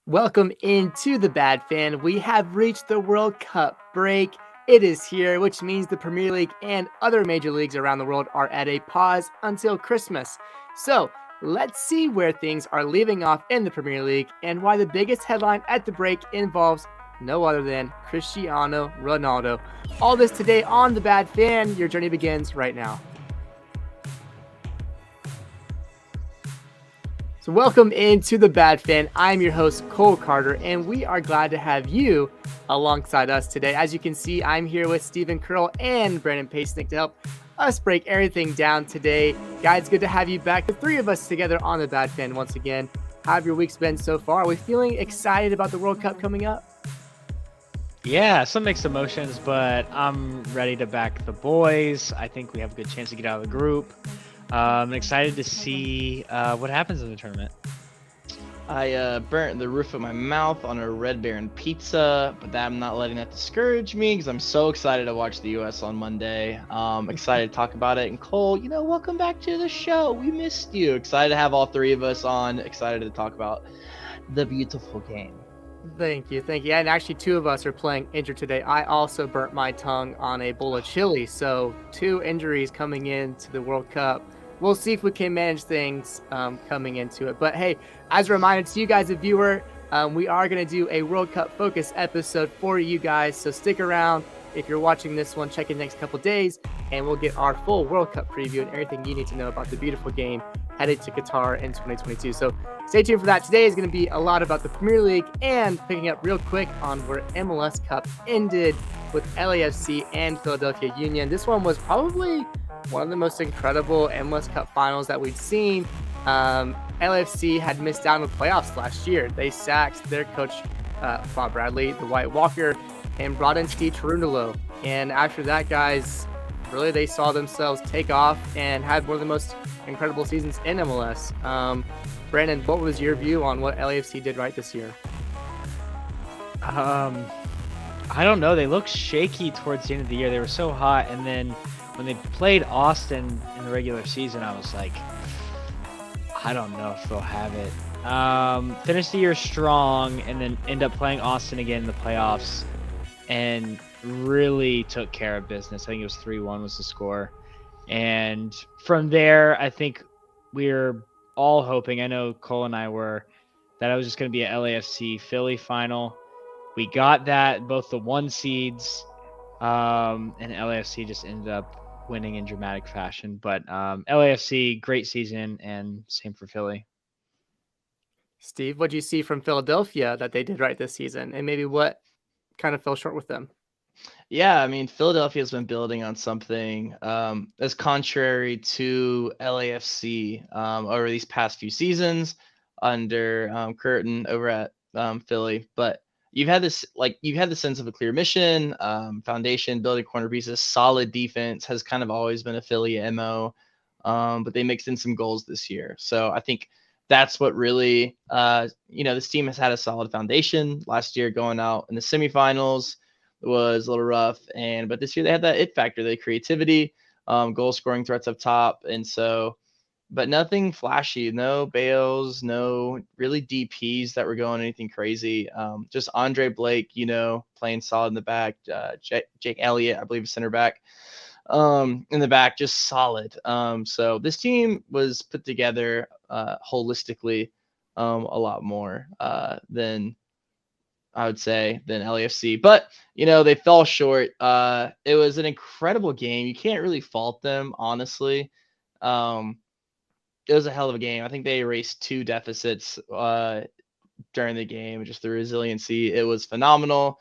Welcome into the Bad Fan. We have reached the World Cup break. It is here, which means the Premier League and other major leagues around the world are at a pause until Christmas. So, let's see where things are leaving off in the Premier League and why the biggest headline at the break involves no other than Cristiano Ronaldo. All this today on the Bad Fan. Your journey begins right now. So, welcome into the Bad Fan. I'm your host, Cole Carter, and we are glad to have you alongside us today. As you can see, I'm here with Stephen Curl and Brandon Pasnick to help us break everything down today. Guys, good to have you back. The three of us together on the Bad Fan once again. How have your weeks been so far? Are we feeling excited about the World Cup coming up? Yeah, some mixed emotions, but I'm ready to back the boys. I think we have a good chance to get out of the group. I'm excited to see what happens in the tournament. I burnt the roof of my mouth on a Red Baron pizza, but I'm not letting that discourage me because I'm so excited to watch the U.S. on Monday. Excited to talk about it. And Cole, welcome back to the show. We missed you. Excited to have all three of us on. Excited to talk about the beautiful game. Thank you. And actually, two of us are playing injured today. I also burnt my tongue on a bowl of chili, so two injuries coming into the World Cup. We'll see if we can manage things coming into it. But hey, as a reminder to you guys, a viewer, we are going to do a World Cup focus episode for you guys. So stick around. If you're watching this one, check in the next couple days, and we'll get our full World Cup preview and everything you need to know about the beautiful game headed to Qatar in 2022. So stay tuned for that. Today is going to be a lot about the Premier League and picking up real quick on where MLS Cup ended with LAFC and Philadelphia Union. This one was probably one of the most incredible MLS Cup finals that we've seen. LAFC had missed out on the playoffs last year. They sacked their coach, Bob Bradley, the White Walker, and brought in Steve Cherundolo. And after that, guys, really they saw themselves take off and had one of the most incredible seasons in MLS. Brandon, what was your view on what LAFC did right this year? I don't know. They looked shaky towards the end of the year. They were so hot, and then when they played Austin in the regular season, I was like, I don't know if they'll have it. Finished the year strong, and then end up playing Austin again in the playoffs, and really took care of business. I think it was 3-1 was the score. And from there, I think we're all hoping, I know Cole and I were, that it was just going to be an LAFC Philly final. We got that, both the one seeds, and LAFC just ended up winning in dramatic fashion. But LAFC, great season, and same for Philly. Steve, what do you see from Philadelphia that they did right this season, and maybe what kind of fell short with them? Yeah, I mean, Philadelphia's been building on something that's contrary to LAFC over these past few seasons under Curtin over at Philly. But you've had the sense of a clear mission, foundation, building corner pieces, solid defense has kind of always been a Philly MO. But they mixed in some goals this year. So I think that's what really, this team has had a solid foundation. Last year going out in the semifinals was a little rough, but this year they had that it factor, the creativity, goal scoring threats up top, and so, but nothing flashy, no Bales, no really DPs that were going anything crazy. Just Andre Blake, playing solid in the back, Jake Elliott, I believe, center back, in the back, just solid. So this team was put together holistically a lot more than I would say, than LAFC. But, they fell short. It was an incredible game. You can't really fault them, honestly. It was a hell of a game. I think they erased 2 deficits during the game, just the resiliency. It was phenomenal.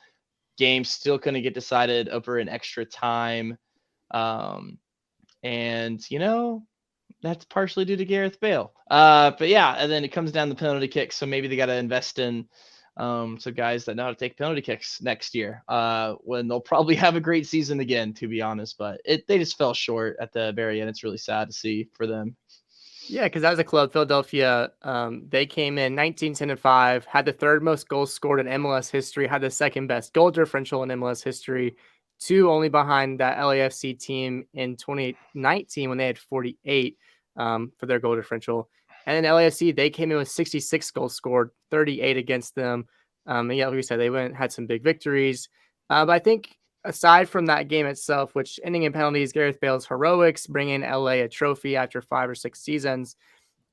Game still couldn't get decided over an extra time. And, that's partially due to Gareth Bale. But yeah, and then it comes down to penalty kicks. So maybe they got to invest in so guys that know how to take penalty kicks next year, when they'll probably have a great season again, to be honest. But they just fell short at the very end. It's really sad to see for them. Yeah, because that was a club, Philadelphia. They came in 19-5, had the third most goals scored in MLS history, had the second best goal differential in MLS history, 2 only behind that LAFC team in 2019 when they had 48 for their goal differential. And then LAFC, they came in with 66 goals scored, 38 against them. And yeah, like we said, they had some big victories. But I think aside from that game itself, which ending in penalties, Gareth Bale's heroics, bringing LA a trophy after 5 or 6 seasons,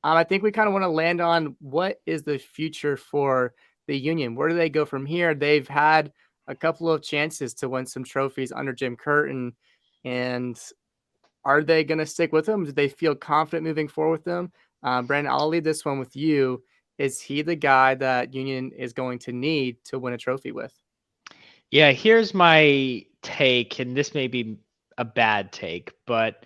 I think we kind of want to land on what is the future for the Union. Where do they go from here? They've had a couple of chances to win some trophies under Jim Curtin, and are they going to stick with him? Do they feel confident moving forward with them? Brandon, I'll leave this one with you. Is he the guy that Union is going to need to win a trophy with? Yeah, here's my take, and this may be a bad take, but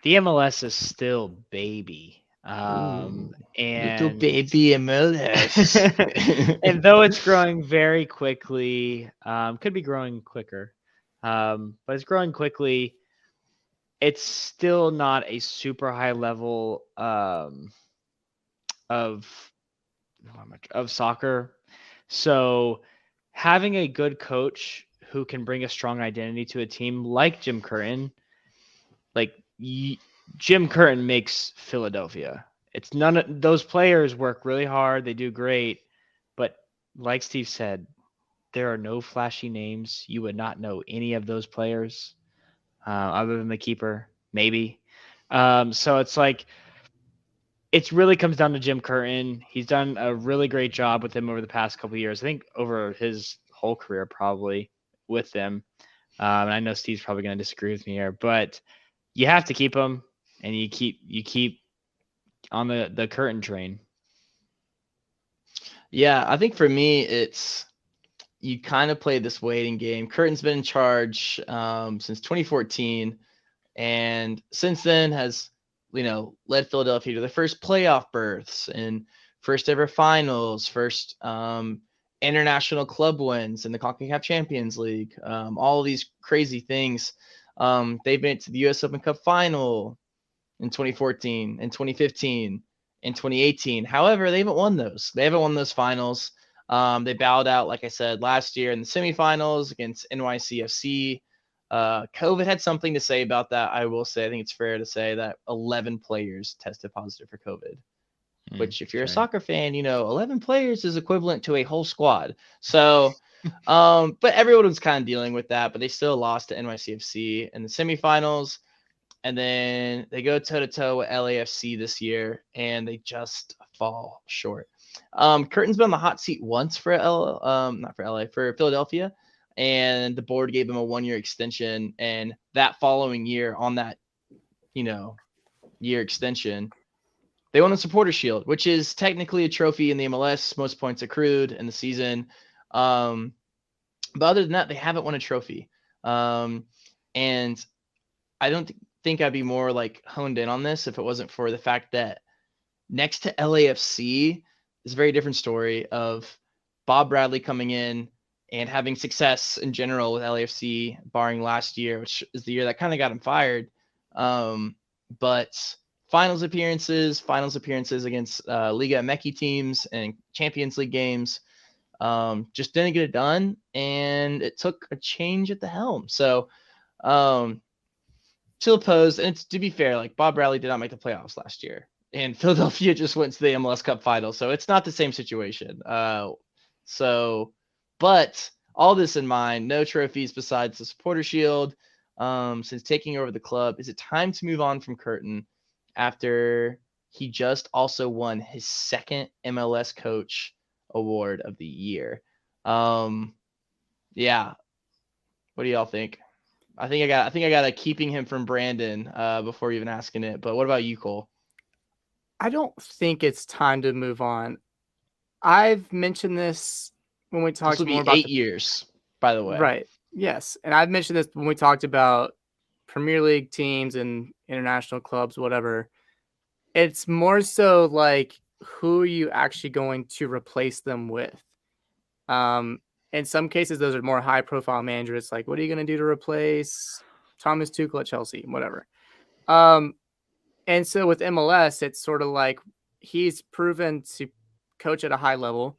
the MLS is still baby. Ooh, little And baby MLS. and though it's growing very quickly, could be growing quicker, but it's growing quickly. It's still not a super high level of soccer. So having a good coach who can bring a strong identity to a team like Jim Curtin, like Jim Curtin makes Philadelphia. It's none of those players work really hard. They do great. But like Steve said, there are no flashy names. You would not know any of those players other than the keeper, maybe. So it's like, it really comes down to Jim Curtin. He's done a really great job with him over the past couple of years. I think over his whole career, probably with them. And I know Steve's probably going to disagree with me here, but you have to keep him, and you keep on the Curtin train. Yeah, I think for me, it's you kind of play this waiting game. Curtin's been in charge since 2014, and since then has led Philadelphia to the first playoff berths and first ever finals, first international club wins in the CONCACAF Champions League, all of these crazy things. They've been to the US Open Cup Final in 2014 and 2015 and 2018. However, they haven't won those. They haven't won those finals. They bowed out, like I said, last year in the semifinals against NYCFC. COVID had something to say about that. I will say, I think it's fair to say that 11 players tested positive for COVID, which if you're a soccer fan, 11 players is equivalent to a whole squad. So, but everyone was kind of dealing with that, but they still lost to NYCFC in the semifinals. And then they go toe-to-toe with LAFC this year, and they just fall short. Curtin's been on the hot seat once for for Philadelphia, and the board gave him a 1-year extension. And that following year, on that, year extension, they won the Supporter Shield, which is technically a trophy in the MLS, most points accrued in the season. But other than that, they haven't won a trophy. And I don't think I'd be more honed in on this if it wasn't for the fact that next to LAFC is a very different story of Bob Bradley coming in and having success in general with LAFC, barring last year, which is the year that kind of got him fired. But finals appearances against Liga MX teams and Champions League games, just didn't get it done, and it took a change at the helm. So, still opposed, and to be fair, Bob Bradley did not make the playoffs last year, and Philadelphia just went to the MLS Cup Final, so it's not the same situation. But all this in mind, no trophies besides the Supporter Shield since taking over the club. Is it time to move on from Curtin after he just also won his second MLS Coach Award of the year? Yeah. What do y'all think? I think I got a keeping him from Brandon before even asking it. But what about you, Cole? I don't think it's time to move on. I've mentioned this when we talked more about 8 years, by the way. Right. Yes. And I've mentioned this when we talked about Premier League teams and international clubs, whatever. It's more so who are you actually going to replace them with? In some cases, those are more high profile managers. What are you going to do to replace Thomas Tuchel at Chelsea? Whatever. And so with MLS, it's sort of he's proven to coach at a high level.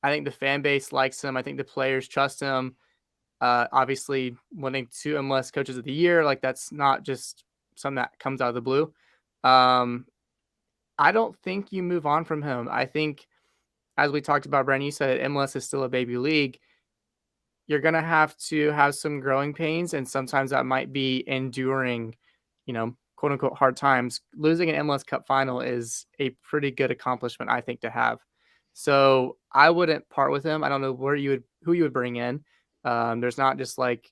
I think the fan base likes him. I think the players trust him. Obviously, winning 2 MLS Coaches of the Year, that's not just something that comes out of the blue. I don't think you move on from him. I think, as we talked about, Brandon, you said MLS is still a baby league. You're going to have some growing pains, and sometimes that might be enduring, quote unquote hard times. Losing an MLS Cup final is a pretty good accomplishment, I think, to have. So I wouldn't part with him. I don't know who you would bring in. There's not just like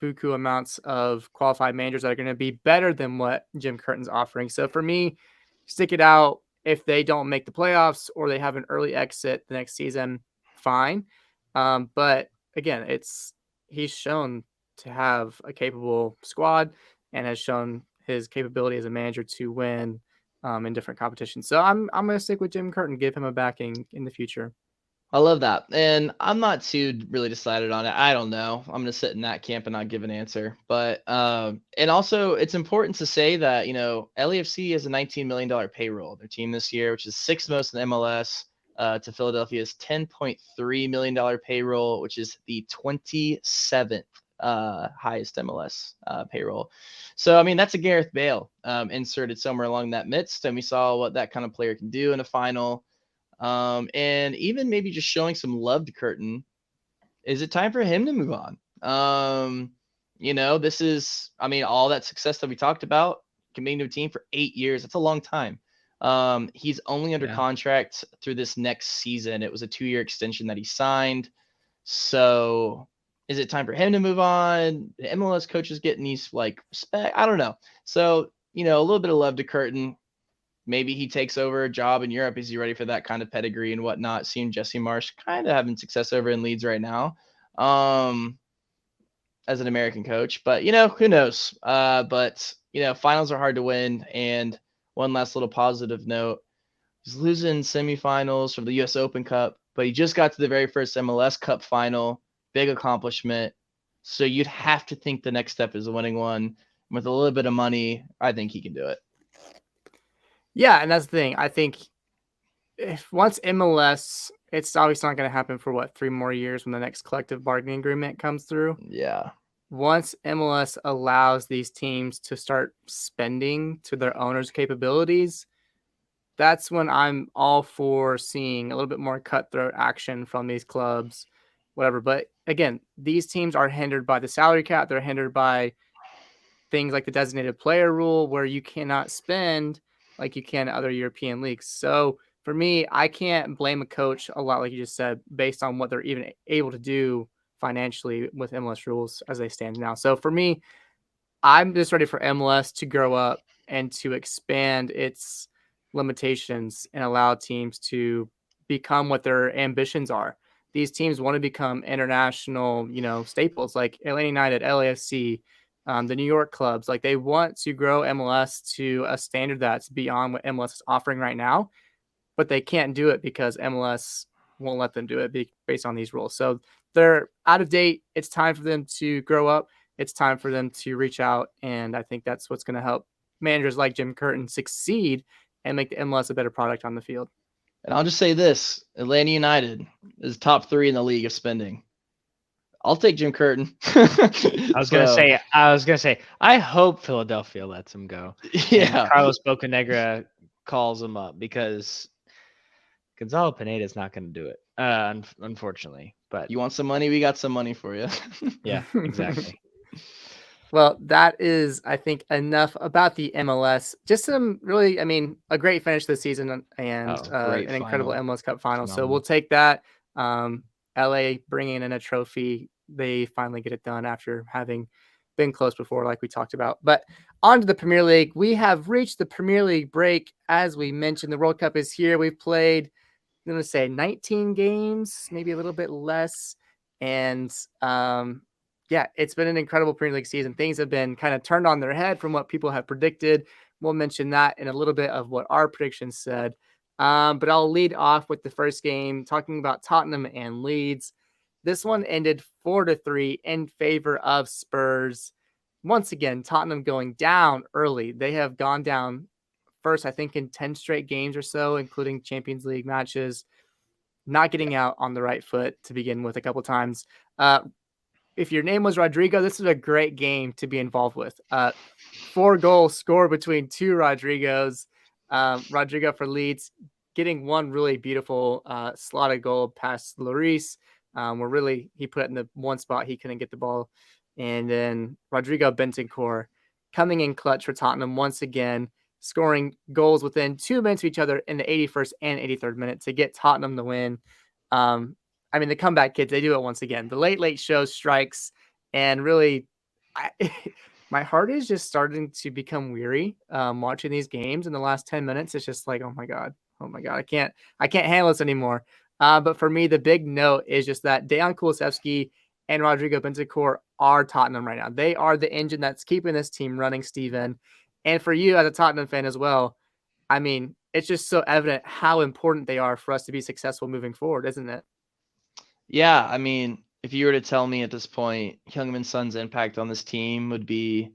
buku amounts of qualified managers that are going to be better than what Jim Curtin's offering. So for me, stick it out. If they don't make the playoffs or they have an early exit the next season, fine. But again, he's shown to have a capable squad and has shown his capability as a manager to win in different competitions. So I'm going to stick with Jim Curtin, give him a backing in the future. I love that. And I'm not too really decided on it. I don't know. I'm going to sit in that camp and not give an answer. But, and also it's important to say that, LAFC has a $19 million payroll. Their team this year, which is sixth most in MLS, to Philadelphia's $10.3 million payroll, which is the 27th highest MLS payroll. So, I mean, that's a Gareth Bale inserted somewhere along that midst. And we saw what that kind of player can do in a final. And even maybe just showing some love to Curtin. Is it time for him to move on? This is, I mean, all that success that we talked about, committing to a team for 8 years. That's a long time. He's only under contract through this next season. It was a 2-year extension that he signed. So is it time for him to move on? The MLS coaches getting these respect? I don't know. So, a little bit of love to Curtin. Maybe he takes over a job in Europe. Is he ready for that kind of pedigree and whatnot? Seeing Jesse Marsch kind of having success over in Leeds right now as an American coach. But, who knows? But finals are hard to win. And one last little positive note, he's losing semifinals from the U.S. Open Cup, but he just got to the very first MLS Cup Final. Big accomplishment. So you'd have to think the next step is winning one. With a little bit of money, I think he can do it. Yeah, and that's the thing. I think if once MLS, it's obviously not going to happen for 3 more years when the next collective bargaining agreement comes through. Yeah. Once MLS allows these teams to start spending to their owners' capabilities, that's when I'm all for seeing a little bit more cutthroat action from these clubs, whatever. But again, these teams are hindered by the salary cap. They're hindered by things like the designated player rule where you cannot spend like you can in other European leagues. So for me, I can't blame a coach a lot, like you just said, based on what they're even able to do financially with MLS rules as they stand now. So for me, I'm just ready for MLS to grow up and to expand its limitations and allow teams to become what their ambitions are. These teams want to become international, staples like Atlanta United, LAFC, the New York clubs. Like they want to grow MLS to a standard that's beyond what MLS is offering right now, but they can't do it because MLS won't let them do it based on these rules. So they're out of date. It's time for them to grow up. It's time for them to reach out. And I think that's what's going to help managers like Jim Curtin succeed and make the MLS a better product on the field. And I'll just say this, Atlanta United is top 3 in the league of spending. I'll take Jim Curtin. I was gonna say, I hope Philadelphia lets him go. Yeah. And Carlos Bocanegra calls him up because Gonzalo Pineda is not going to do it, unfortunately. But you want some money? We got some money for you. Yeah, exactly. Well, that is, I think, enough about the MLS. Just some really, a great finish this season and an incredible MLS Cup final. Phenomenal. So we'll take that. LA bringing in a trophy. They finally get it done after having been close before, like we talked about. But on to the Premier League. We have reached the Premier League break. As we mentioned, the World Cup is here. We've played, I'm going to say 19 games, maybe a little bit less. And it's been an incredible Premier League season. Things have been kind of turned on their head from what people have predicted. We'll mention that in a little bit of what our predictions said. But I'll lead off with the first game, talking about Tottenham and Leeds. This one ended 4-3 in favor of Spurs. Once again, Tottenham going down early. They have gone down first, I think, in 10 straight games or so, including Champions League matches. Not getting out on the right foot to begin with a couple times. If your name was Rodrigo, this is a great game to be involved with. 4 goals scored between 2 Rodrigos. Rodrigo for Leeds getting one really beautiful slotted goal past Lloris, where really he put it in the one spot he couldn't get the ball. And then Rodrigo Bentancur coming in clutch for Tottenham once again, scoring goals within 2 minutes of each other in the 81st and 83rd minute to get Tottenham the win. I mean, the comeback kids, they do it once again. The late show strikes, and really, I, my heart is just starting to become weary watching these games in the last 10 minutes. It's just like, oh my God, I can't handle this anymore. But for me, the big note is just that Dejan Kulusevski and Rodrigo Bentancur are Tottenham right now. They are the engine that's keeping this team running, Steven. And for you as a Tottenham fan as well, I mean, it's just so evident how important they are for us to be successful moving forward, isn't it? Yeah, I mean, if you were to tell me at this point Heung-min Son's impact on this team would be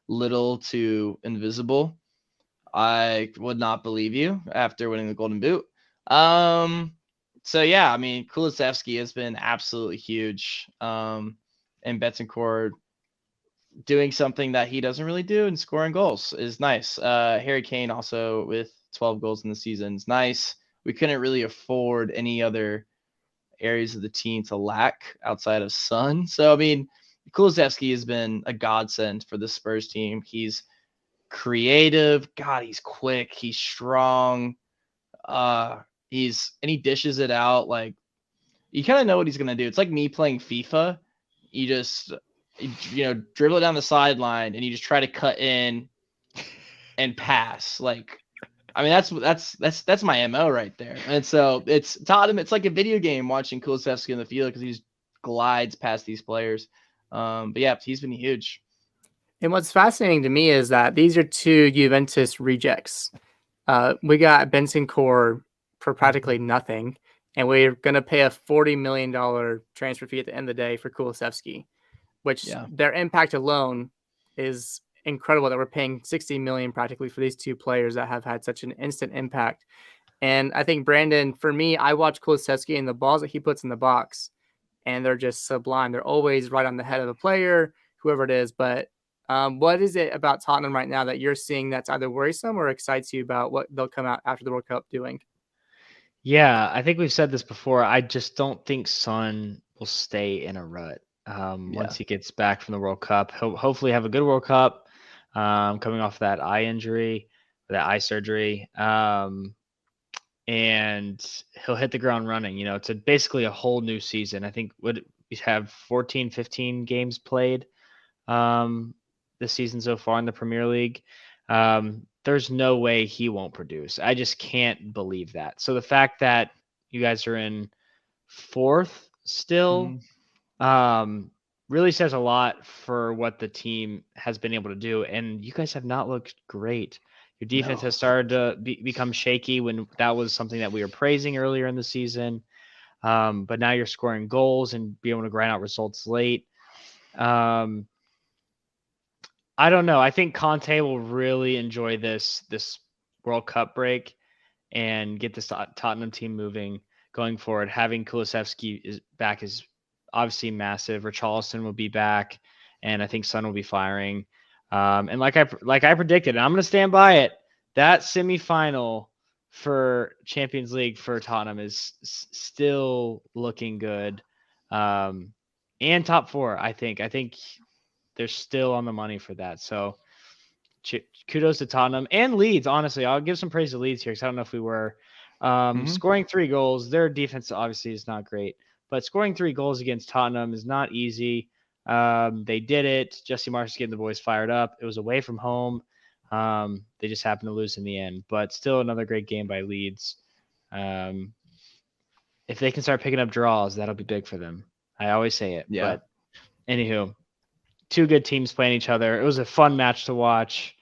little to invisible, I would not believe you after winning the Golden Boot. So yeah, I mean, Kulusevski has been absolutely huge. And Betancourt doing something that he doesn't really do and scoring goals is nice. Harry Kane also with 12 goals in the season is nice. We couldn't really afford any other areas of the team to lack outside of Son. So I mean, Kulusevski has been a godsend for the Spurs team. He's creative. God, he's quick. He's strong. He dishes it out. Like, you kind of know what he's gonna do. It's like me playing FIFA. You just dribble it down the sideline and you just try to cut in and pass. Like, I mean, that's my MO right there. And so it's Tottenham. It's like a video game watching Kulusevski in the field because he just glides past these players. But yeah, he's been huge. And what's fascinating to me is that these are two Juventus rejects. We got Bentancur for practically nothing, and we're going to pay a $40 million transfer fee at the end of the day for Kulusevski, which their impact alone is incredible that we're paying $60 million practically for these two players that have had such an instant impact. And I think, Brandon, for me, I watch Kulusevski and the balls that he puts in the box, and they're just sublime. They're always right on the head of the player, whoever it is. But what is it about Tottenham right now that you're seeing that's either worrisome or excites you about what they'll come out after the World Cup doing? Yeah, I think we've said this before. I just don't think Son will stay in a rut once he gets back from the World Cup. He'll hopefully have a good World Cup coming off that eye injury, that eye surgery. And he'll hit the ground running. It's basically a whole new season. I think we have 14, 15 games played this season so far in the Premier League. There's no way he won't produce. I just can't believe that. So the fact that you guys are in fourth still really says a lot for what the team has been able to do. And you guys have not looked great. Your defense has started to become shaky when that was something that we were praising earlier in the season. But now you're scoring goals and be able to grind out results late. I don't know. I think Conte will really enjoy this World Cup break and get this Tottenham team moving going forward. Having Kulusevski back is obviously massive. Richarlison will be back, and I think Son will be firing. And like I predicted, and I'm going to stand by it, that semifinal for Champions League for Tottenham is still looking good. And top four, I think. They're still on the money for that. So kudos to Tottenham and Leeds. Honestly, I'll give some praise to Leeds here because I don't know if we were scoring 3 goals. Their defense obviously is not great, but scoring 3 goals against Tottenham is not easy. They did it. Jesse Marsch is getting the boys fired up. It was away from home. They just happened to lose in the end, but still another great game by Leeds. If they can start picking up draws, that'll be big for them. I always say it. Yeah. But anywho, 2 good teams playing each other. It was a fun match to watch,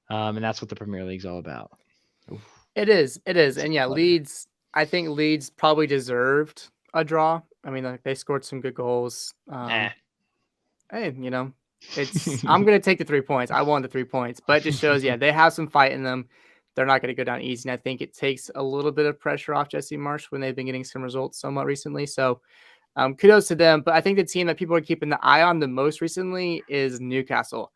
and that's what the Premier League's all about. Oof. It is. And yeah, Leeds, I think Leeds probably deserved a draw. I mean, they scored some good goals. Hey, it's I'm going to take the 3 points. I won the 3 points, but it just shows, they have some fight in them. They're not going to go down easy. And I think it takes a little bit of pressure off Jesse Marsch when they've been getting some results somewhat recently. So kudos to them. But I think the team that people are keeping the eye on the most recently is Newcastle.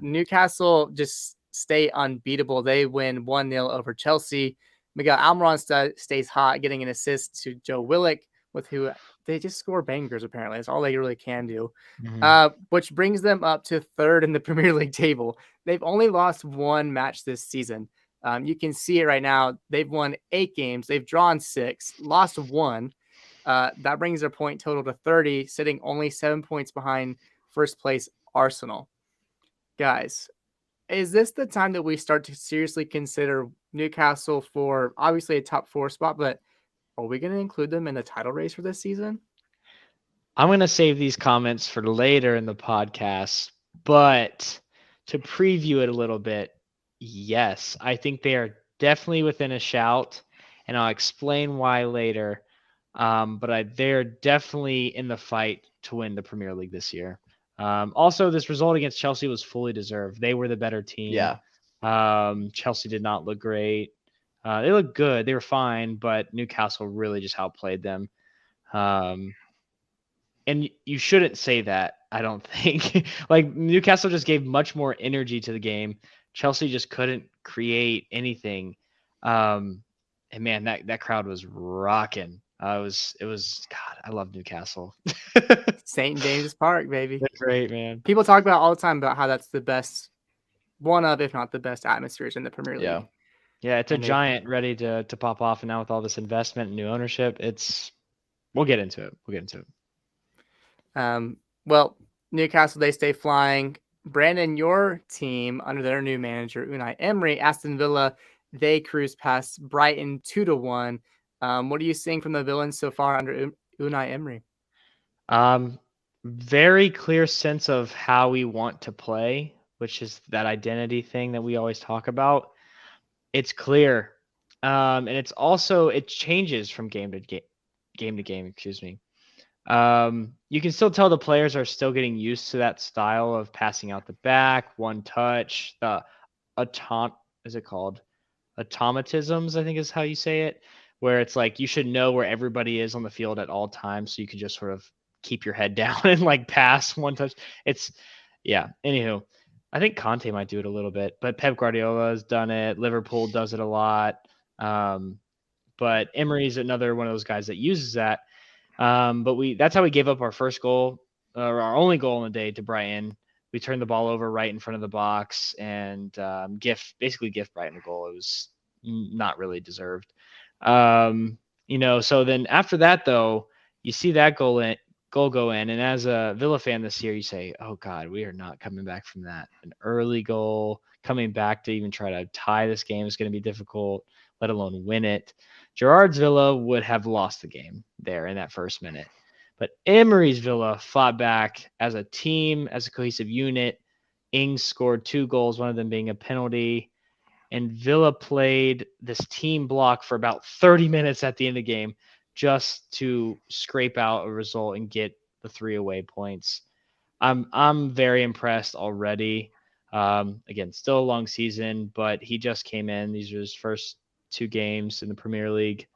Newcastle just stay unbeatable. They win 1-0 over Chelsea. Miguel Almiron stays hot, getting an assist to Joe Willock, with who they just score bangers, apparently. That's all they really can do. Which brings them up to third in the Premier League table. They've only lost one match this season. You can see it right now. They've won 8 games. They've drawn 6, lost 1. That brings their point total to 30, sitting only 7 points behind first place Arsenal. Guys, is this the time that we start to seriously consider Newcastle for obviously a top 4 spot, but are we going to include them in the title race for this season? I'm going to save these comments for later in the podcast, but to preview it a little bit, yes, I think they are definitely within a shout, and I'll explain why later. But they're definitely in the fight to win the Premier League this year. Also, this result against Chelsea was fully deserved. They were the better team. Yeah. Chelsea did not look great. They looked good. They were fine, but Newcastle really just outplayed them. And you shouldn't say that, I don't think. Like, Newcastle just gave much more energy to the game. Chelsea just couldn't create anything. And man, that crowd was rocking. It was God, I love Newcastle. St. James's Park, baby. They're great, man. People talk about all the time about how that's the best, one of, if not the best atmospheres in the Premier League. Yeah, it's a giant ready to pop off, and now with all this investment and new ownership, we'll get into it. Well, Newcastle, they stay flying. Brandon, your team under their new manager, Unai Emery, Aston Villa, they cruise past Brighton 2-1. What are you seeing from the Villains so far under Unai Emery? Very clear sense of how we want to play, which is that identity thing that we always talk about. It's clear. And it's also, it changes from game to game, excuse me. You can still tell the players are still getting used to that style of passing out the back, one touch, is it called? Automatisms, I think is how you say it, where it's like you should know where everybody is on the field at all times, so you can just sort of keep your head down and like pass one touch. Anywho, I think Conte might do it a little bit, but Pep Guardiola has done it. Liverpool does it a lot. But Emery's another one of those guys that uses that. But that's how we gave up our first goal, or our only goal in the day, to Brighton. We turned the ball over right in front of the box and basically gift Brighton a goal. It was not really deserved. So then after that, though, you see that goal go in, and as a Villa fan this year, you say, oh God, we are not coming back from that. An early goal, coming back to even try to tie this game is going to be difficult, let alone win it. Gerrard's Villa would have lost the game there in that first minute. But Emery's Villa fought back as a team, as a cohesive unit. Ings scored 2 goals, one of them being a penalty. And Villa played this team block for about 30 minutes at the end of the game just to scrape out a result and get the 3 away points. I'm very impressed already. Again, still a long season, but he just came in. These are his first 2 games in the Premier League.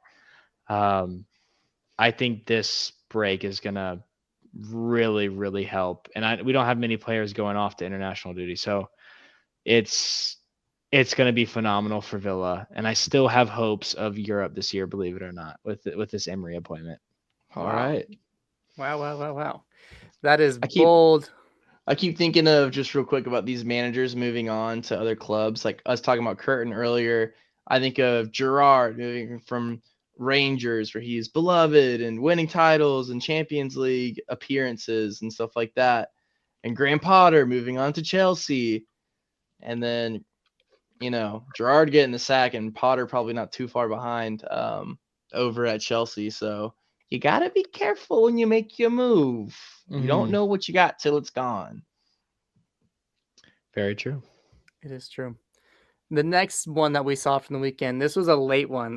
I think this break is going to really, really help. And we don't have many players going off to international duty. So it's going to be phenomenal for Villa. And I still have hopes of Europe this year, believe it or not, with this Emery appointment. All right. Wow. That is bold. I keep thinking of, just real quick, about these managers moving on to other clubs. Like us talking about Curtin earlier, I think of Gerrard moving from Rangers, where he's beloved and winning titles and Champions League appearances and stuff like that. And Graham Potter moving on to Chelsea. And then, Gerrard getting the sack and Potter probably not too far behind over at Chelsea. So you got to be careful when you make your move. You don't know what you got till it's gone. Very true. It is true. The next one that we saw from the weekend, this was a late one.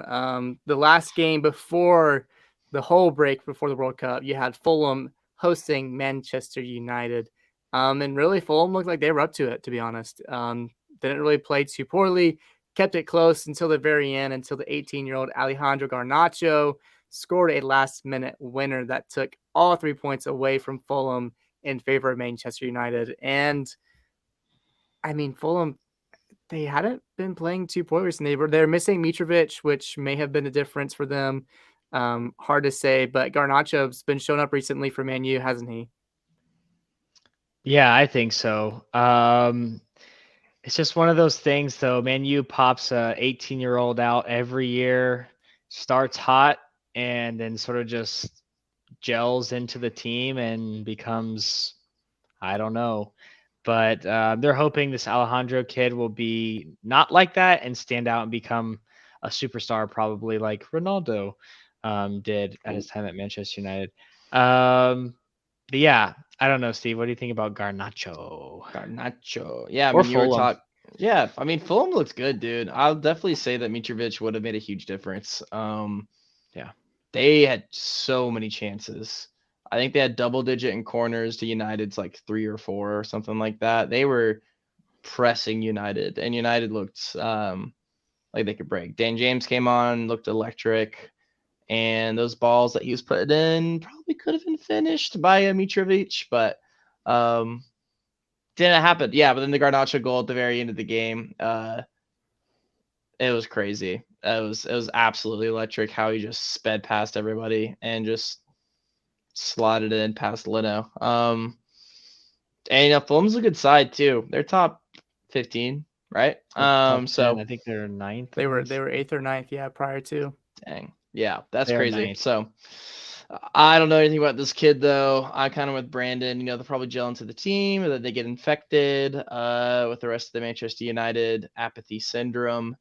The last game before the whole break, before the World Cup, you had Fulham hosting Manchester United. And really, Fulham looked like they were up to it, to be honest. Didn't really play too poorly, kept it close until the very end, until the 18-year-old Alejandro Garnacho scored a last-minute winner that took all 3 points away from Fulham in favor of Manchester United. And, I mean, Fulham, they hadn't been playing too poorly recently. They're missing Mitrovic, which may have been a difference for them. Hard to say, but Garnacho's been showing up recently for Man U, hasn't he? Yeah, I think so. It's just one of those things, though. Man U pops a 18-year-old out every year, starts hot, and then sort of just gels into the team and becomes, I don't know. But they're hoping this Alejandro kid will be not like that and stand out and become a superstar, probably like Ronaldo did at his time at Manchester United. But yeah, I don't know, Steve. What do you think about Garnacho Garnacho. Yeah, I or mean, you were Fulham? talking. Yeah, I mean, Fulham looks good, dude. I'll definitely say that Mitrovic would have made a huge difference. Yeah. They had so many chances. I think they had double digit in corners to United's like 3 or 4 or something like that. They were pressing United, and United looked like they could break. Dan James came on, looked electric, and those balls that he was putting in probably could have been finished by a Mitrovic, but um, didn't happen. Yeah, but then the Garnacho goal at the very end of the game, it was crazy. It was absolutely electric how he just sped past everybody and just slotted in past Leno. And Fulham's a good side too. They're top 15, right? Top 10. So I think they're ninth. They At were least. they were eighth or ninth, yeah, prior to. dang, yeah, that's They are crazy. ninth. So I don't know anything about this kid though. I kind of with Brandon, they're probably gel into the team, or that they get infected with the rest of the Manchester United apathy syndrome.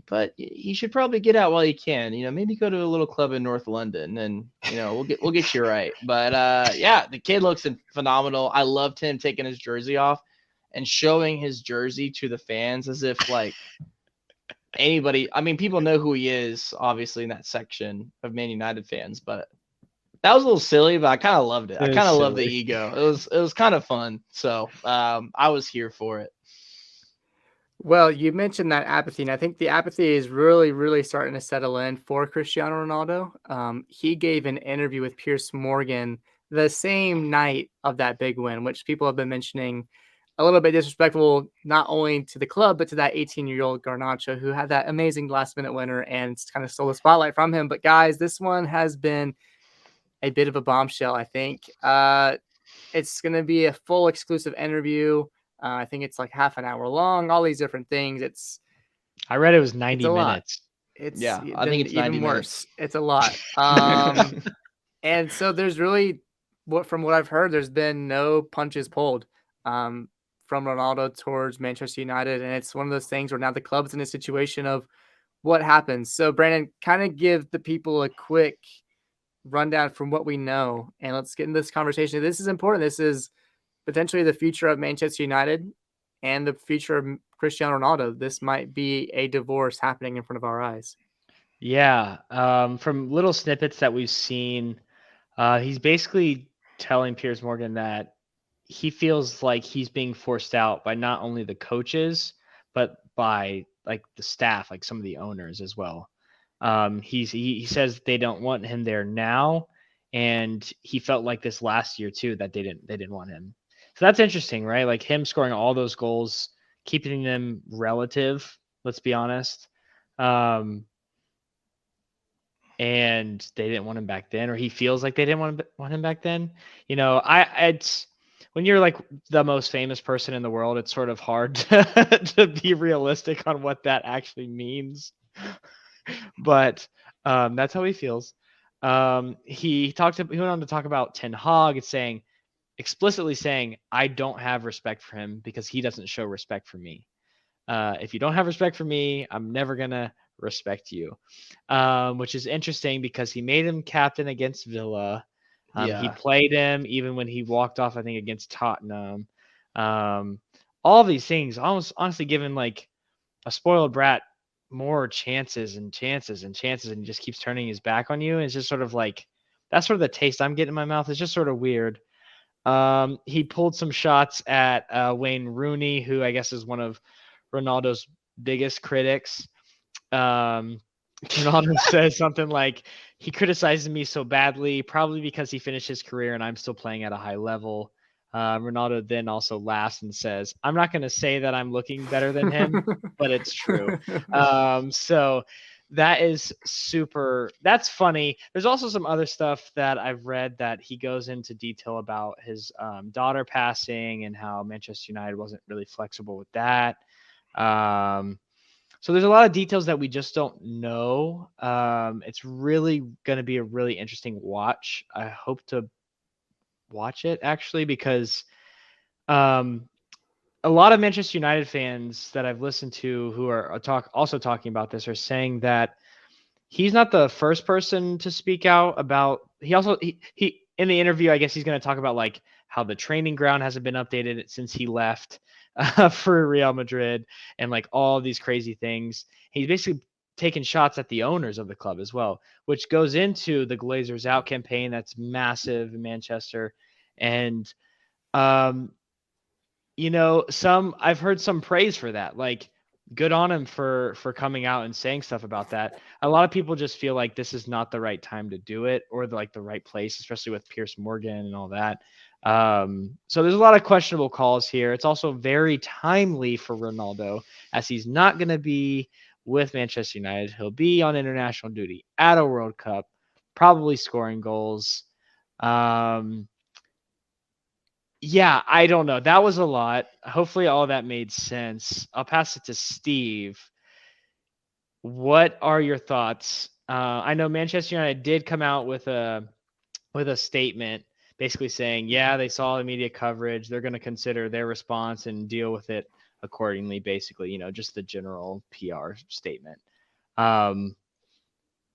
But he should probably get out while he can. Maybe go to a little club in North London, and we'll get you right. But yeah, the kid looks phenomenal. I loved him taking his jersey off and showing his jersey to the fans as if like anybody. I mean, people know who he is, obviously in that section of Man United fans, but that was a little silly, but I kind of loved it. I It kind is of love the silly. ego. It was kind of fun. So I was here for it. Well, you mentioned that apathy, and I think the apathy is really, really starting to settle in for Cristiano Ronaldo. He gave an interview with Piers Morgan the same night of that big win, which people have been mentioning a little bit disrespectful, not only to the club, but to that 18-year-old Garnacho who had that amazing last minute winner and kind of stole the spotlight from him. But guys, this one has been a bit of a bombshell, I think. It's going to be a full exclusive interview. I think it's like half an hour long, all these different things. I read it was It's 90 a lot. minutes. It's Yeah, I think then it's 90 even minutes. worse. It's a lot. And so there's really from what I've heard, there's been no punches pulled from Ronaldo towards Manchester United. And it's one of those things where now the club's in a situation of what happens. So Brandon, kind of give the people a quick rundown from what we know. And let's get into this conversation. This is important. This is potentially the future of Manchester United and the future of Cristiano Ronaldo. This might be a divorce happening in front of our eyes. Yeah. From little snippets that we've seen, he's basically telling Piers Morgan that he feels like he's being forced out by not only the coaches, but by like the staff, like some of the owners as well. He says they don't want him there now, and he felt like this last year too that they didn't want him. So that's interesting, right? Like him scoring all those goals, keeping them relative. Let's be honest. And they didn't want him back then, or he feels like they didn't want him back then. It's when you're like the most famous person in the world, it's sort of hard to be realistic on what that actually means. But that's how he feels. He went on to talk about Ten Hag and explicitly saying, I don't have respect for him because he doesn't show respect for me. If you don't have respect for me, I'm never gonna respect you, which is interesting because he made him captain against Villa. He played him even when he walked off, I think, against Tottenham. All these things, almost honestly, given like a spoiled brat more chances and chances and chances, and he just keeps turning his back on you. And it's just sort of like that's sort of the taste I'm getting in my mouth. It's just sort of weird. He pulled some shots at Wayne Rooney, who I guess is one of Ronaldo's biggest critics. Ronaldo says something like, he criticizes me so badly, probably because he finished his career and I'm still playing at a high level. Ronaldo then also laughs and says, "I'm not going to say that I'm looking better than him, but it's true." So that is super. That's funny. There's also some other stuff that I've read that he goes into detail about his daughter passing and how Manchester United wasn't really flexible with that. So there's a lot of details that we just don't know. It's really going to be a really interesting watch. I hope to watch it actually because um, a lot of Manchester United fans that I've listened to who are also talking about this are saying that he's not the first person to speak out about. He in the interview, I guess he's going to talk about like how the training ground hasn't been updated since he left for Real Madrid and like all these crazy things. He's basically taking shots at the owners of the club as well, which goes into the Glazers out campaign that's massive in Manchester. And um, some I've heard some praise for that. Like good on him for coming out and saying stuff about that. A lot of people just feel like this is not the right time to do it or the right place, especially with Pierce Morgan and all that. So there's a lot of questionable calls here. It's also very timely for Ronaldo as he's not going to be with Manchester United. He'll be on international duty at a World Cup, probably scoring goals. Yeah, I don't know. That was a lot. Hopefully, all that made sense. I'll pass it to Steve. What are your thoughts? I know Manchester United did come out with a statement, basically saying, yeah, they saw the media coverage. They're going to consider their response and deal with it accordingly. Basically, just the general PR statement.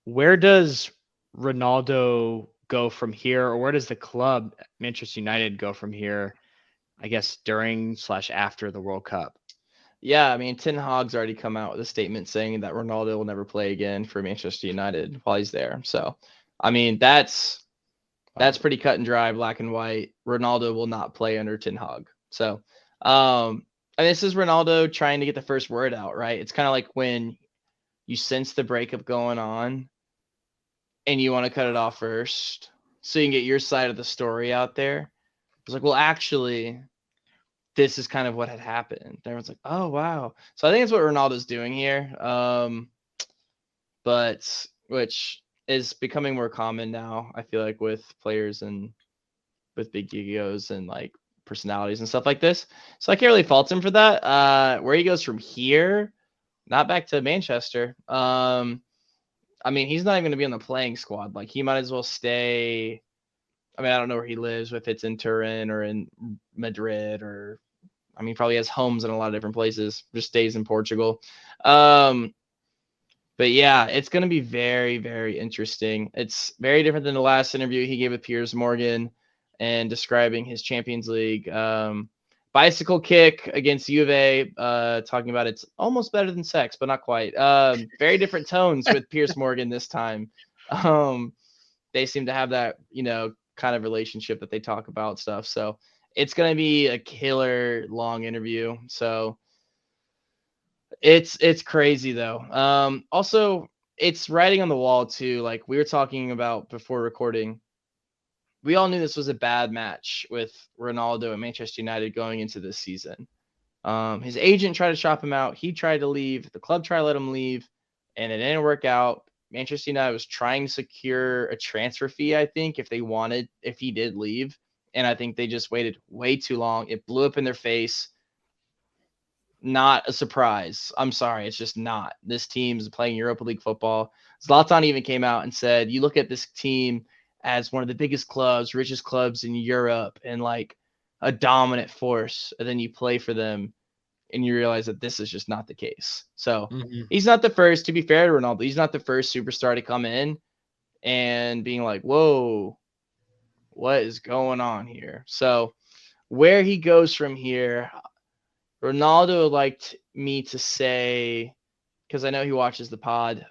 Where does Ronaldo go from here, or where does the club Manchester United go from here? I guess during/after the World Cup. Yeah, I mean, Ten Hag's already come out with a statement saying that Ronaldo will never play again for Manchester United while he's there. So, I mean, that's pretty cut and dry, black and white. Ronaldo will not play under Ten Hag. So, and this is Ronaldo trying to get the first word out, right? It's kind of like when you sense the breakup going on and you want to cut it off first so you can get your side of the story out there. It's like, well, actually, this is kind of what had happened. And everyone's like, oh, wow. So I think it's what Ronaldo's doing here. But which is becoming more common now, I feel like, with players and with big egos and like personalities and stuff like this. So I can't really fault him for that. Where he goes from here, not back to Manchester. I mean, he's not even going to be on the playing squad. Like, he might as well stay. I mean, I don't know where he lives, if it's in Turin or in Madrid or, I mean, probably has homes in a lot of different places, just stays in Portugal. But yeah, it's going to be very, very interesting. It's very different than the last interview he gave with Piers Morgan and describing his Champions League bicycle kick against Juve, talking about it's almost better than sex, but not quite. Very different tones with Piers Morgan this time. They seem to have that, kind of relationship that they talk about stuff. So it's going to be a killer long interview. So it's crazy though. Also, it's writing on the wall too. Like we were talking about before recording, we all knew this was a bad match with Ronaldo and Manchester United going into this season. His agent tried to shop him out. He tried to leave. The club tried to let him leave, and it didn't work out. Manchester United was trying to secure a transfer fee, I think, if he did leave. And I think they just waited way too long. It blew up in their face. Not a surprise. I'm sorry. It's just not. This team's playing Europa League football. Zlatan even came out and said, you look at this team as one of the biggest clubs, richest clubs in Europe, and like a dominant force. And then you play for them and you realize that this is just not the case. So he's not the first, to be fair to Ronaldo, he's not the first superstar to come in and being like, whoa, what is going on here? So where he goes from here, Ronaldo would like me to say, because I know he watches the pod,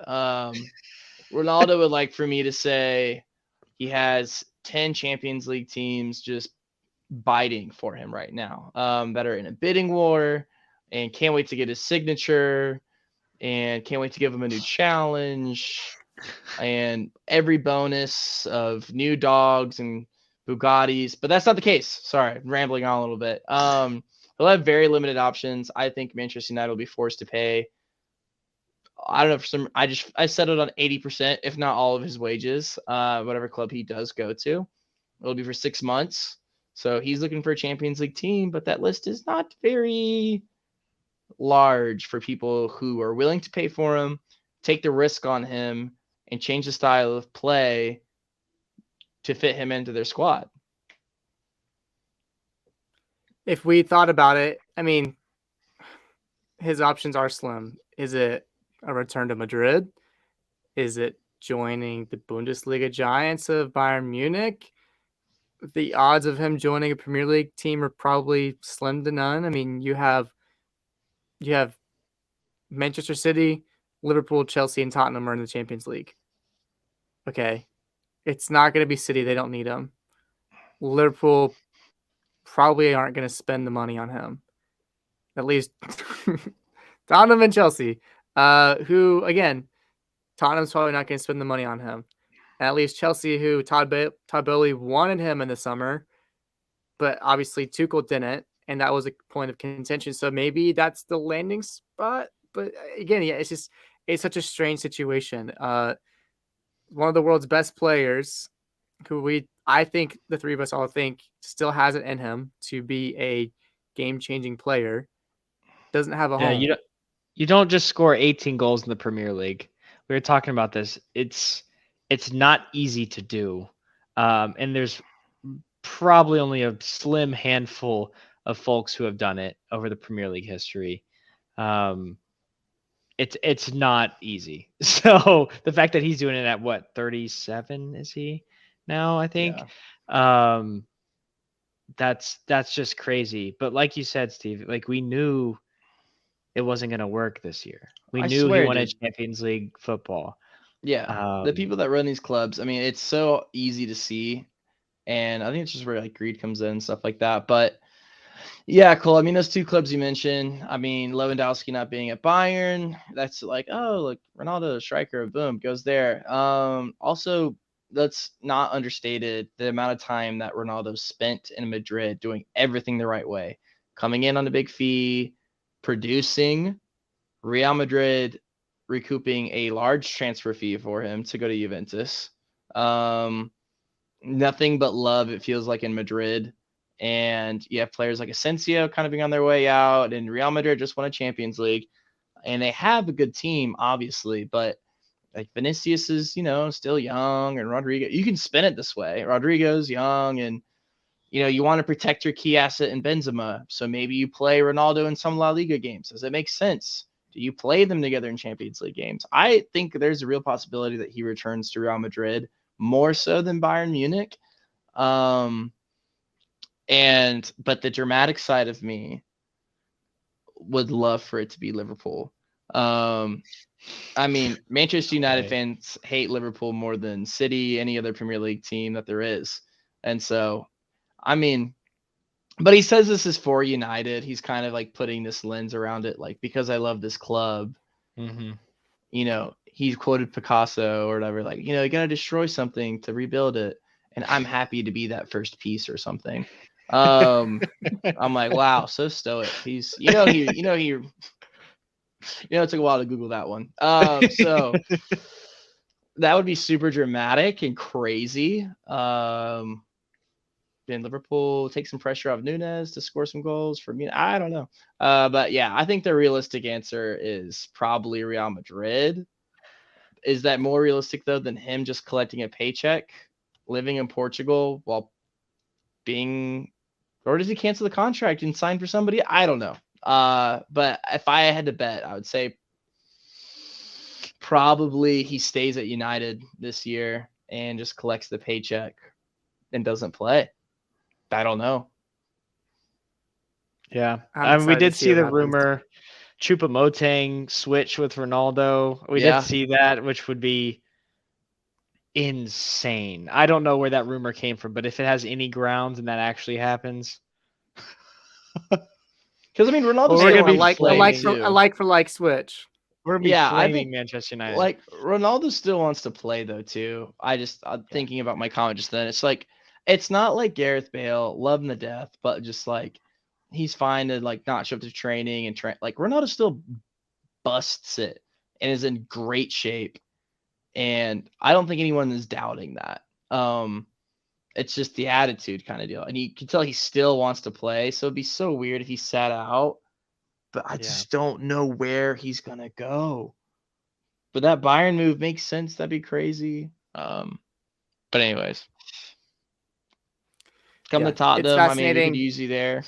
Ronaldo would like for me to say he has 10 Champions League teams just biting for him right now, that are in a bidding war and can't wait to get his signature and can't wait to give him a new challenge and every bonus of new dogs and Bugattis, but that's not the case. Sorry, I'm rambling on a little bit. He'll have very limited options. I think Manchester United will be forced to pay. I don't know, for some, I settled on 80%, if not all of his wages, whatever club he does go to. It'll be for 6 months. So he's looking for a Champions League team, but that list is not very large for people who are willing to pay for him, take the risk on him, and change the style of play to fit him into their squad. If we thought about it, I mean, his options are slim. Is it a return to Madrid? Is it joining the Bundesliga giants of Bayern Munich? The odds of him joining a Premier League team are probably slim to none. I mean, you have Manchester City, Liverpool, Chelsea, and Tottenham are in the Champions League. Okay. It's not going to be City. They don't need him. Liverpool probably aren't going to spend the money on him. At least Tottenham and Chelsea, who, again, Tottenham's probably not going to spend the money on him. And at least Chelsea, who Todd Bowley wanted him in the summer, but obviously Tuchel didn't, and that was a point of contention. So maybe that's the landing spot. But again, yeah, it's such a strange situation. One of the world's best players, who I think the three of us all think still has it in him to be a game-changing player, doesn't have a home. You don't just score 18 goals in the Premier League. We were talking about this. It's not easy to do, and there's probably only a slim handful of folks who have done it over the Premier League history. It's not easy. So the fact that he's doing it at what, 37 is he now, I think? Yeah. That's just crazy. But like you said, Steve, like we knew it wasn't going to work this year. We knew he wanted Champions League football. Yeah. The people that run these clubs, I mean, it's so easy to see. And I think it's just where like greed comes in and stuff like that. But yeah, Cole, I mean, those two clubs you mentioned, I mean, Lewandowski not being at Bayern, that's like, oh, look, Ronaldo, striker, boom, goes there. Also, that's not understated the amount of time that Ronaldo spent in Madrid doing everything the right way, coming in on a big fee, producing, Real Madrid recouping a large transfer fee for him to go to Juventus. Nothing but love, it feels like, in Madrid. And you have players like Asensio kind of being on their way out, and Real Madrid just won a Champions League, and they have a good team, obviously, but like Vinicius is, still young, and Rodrigo, you can spin it this way. Rodrigo's young, and you want to protect your key asset in Benzema, so maybe you play Ronaldo in some La Liga games. Does it make sense? Do you play them together in Champions League games? I think there's a real possibility that he returns to Real Madrid more so than Bayern Munich. But the dramatic side of me would love for it to be Liverpool. I mean, Manchester United fans hate Liverpool more than City, any other Premier League team that there is. And so, I mean, but he says this is for United. He's kind of like putting this lens around it, like, because I love this club. Mm-hmm. He quoted Picasso or whatever, like, you got to destroy something to rebuild it. And I'm happy to be that first piece or something. I'm like, wow, so stoic. He's, it took a while to Google that one. So that would be super dramatic and crazy. Then Liverpool take some pressure off Nunes to score some goals for me. I don't know. But yeah, I think the realistic answer is probably Real Madrid. Is that more realistic though than him just collecting a paycheck, living in Portugal while being, or does he cancel the contract and sign for somebody? I don't know. But if I had to bet, I would say probably he stays at United this year and just collects the paycheck and doesn't play. I don't know. Yeah. We did see the rumor Choupo-Moting switch with Ronaldo. We did see that, which would be insane. I don't know where that rumor came from, but if it has any grounds and that actually happens. Because, I mean, Ronaldo's going to be a like for like switch. We're going to be flaming Manchester United. Like, Ronaldo still wants to play, though, too. I'm thinking about my comment just then. It's like, It's not like Gareth Bale, love him to death, but just like he's fine to like not show up to training and train. Like Ronaldo still busts it and is in great shape, and I don't think anyone is doubting that. It's just the attitude kind of deal, and you can tell he still wants to play. So it'd be so weird if he sat out, but I Yeah. just don't know where he's gonna go. But that Bayern move makes sense. That'd be crazy. But anyways, come to Yeah, it's Tottenham. I mean, we could fascinating. use you there.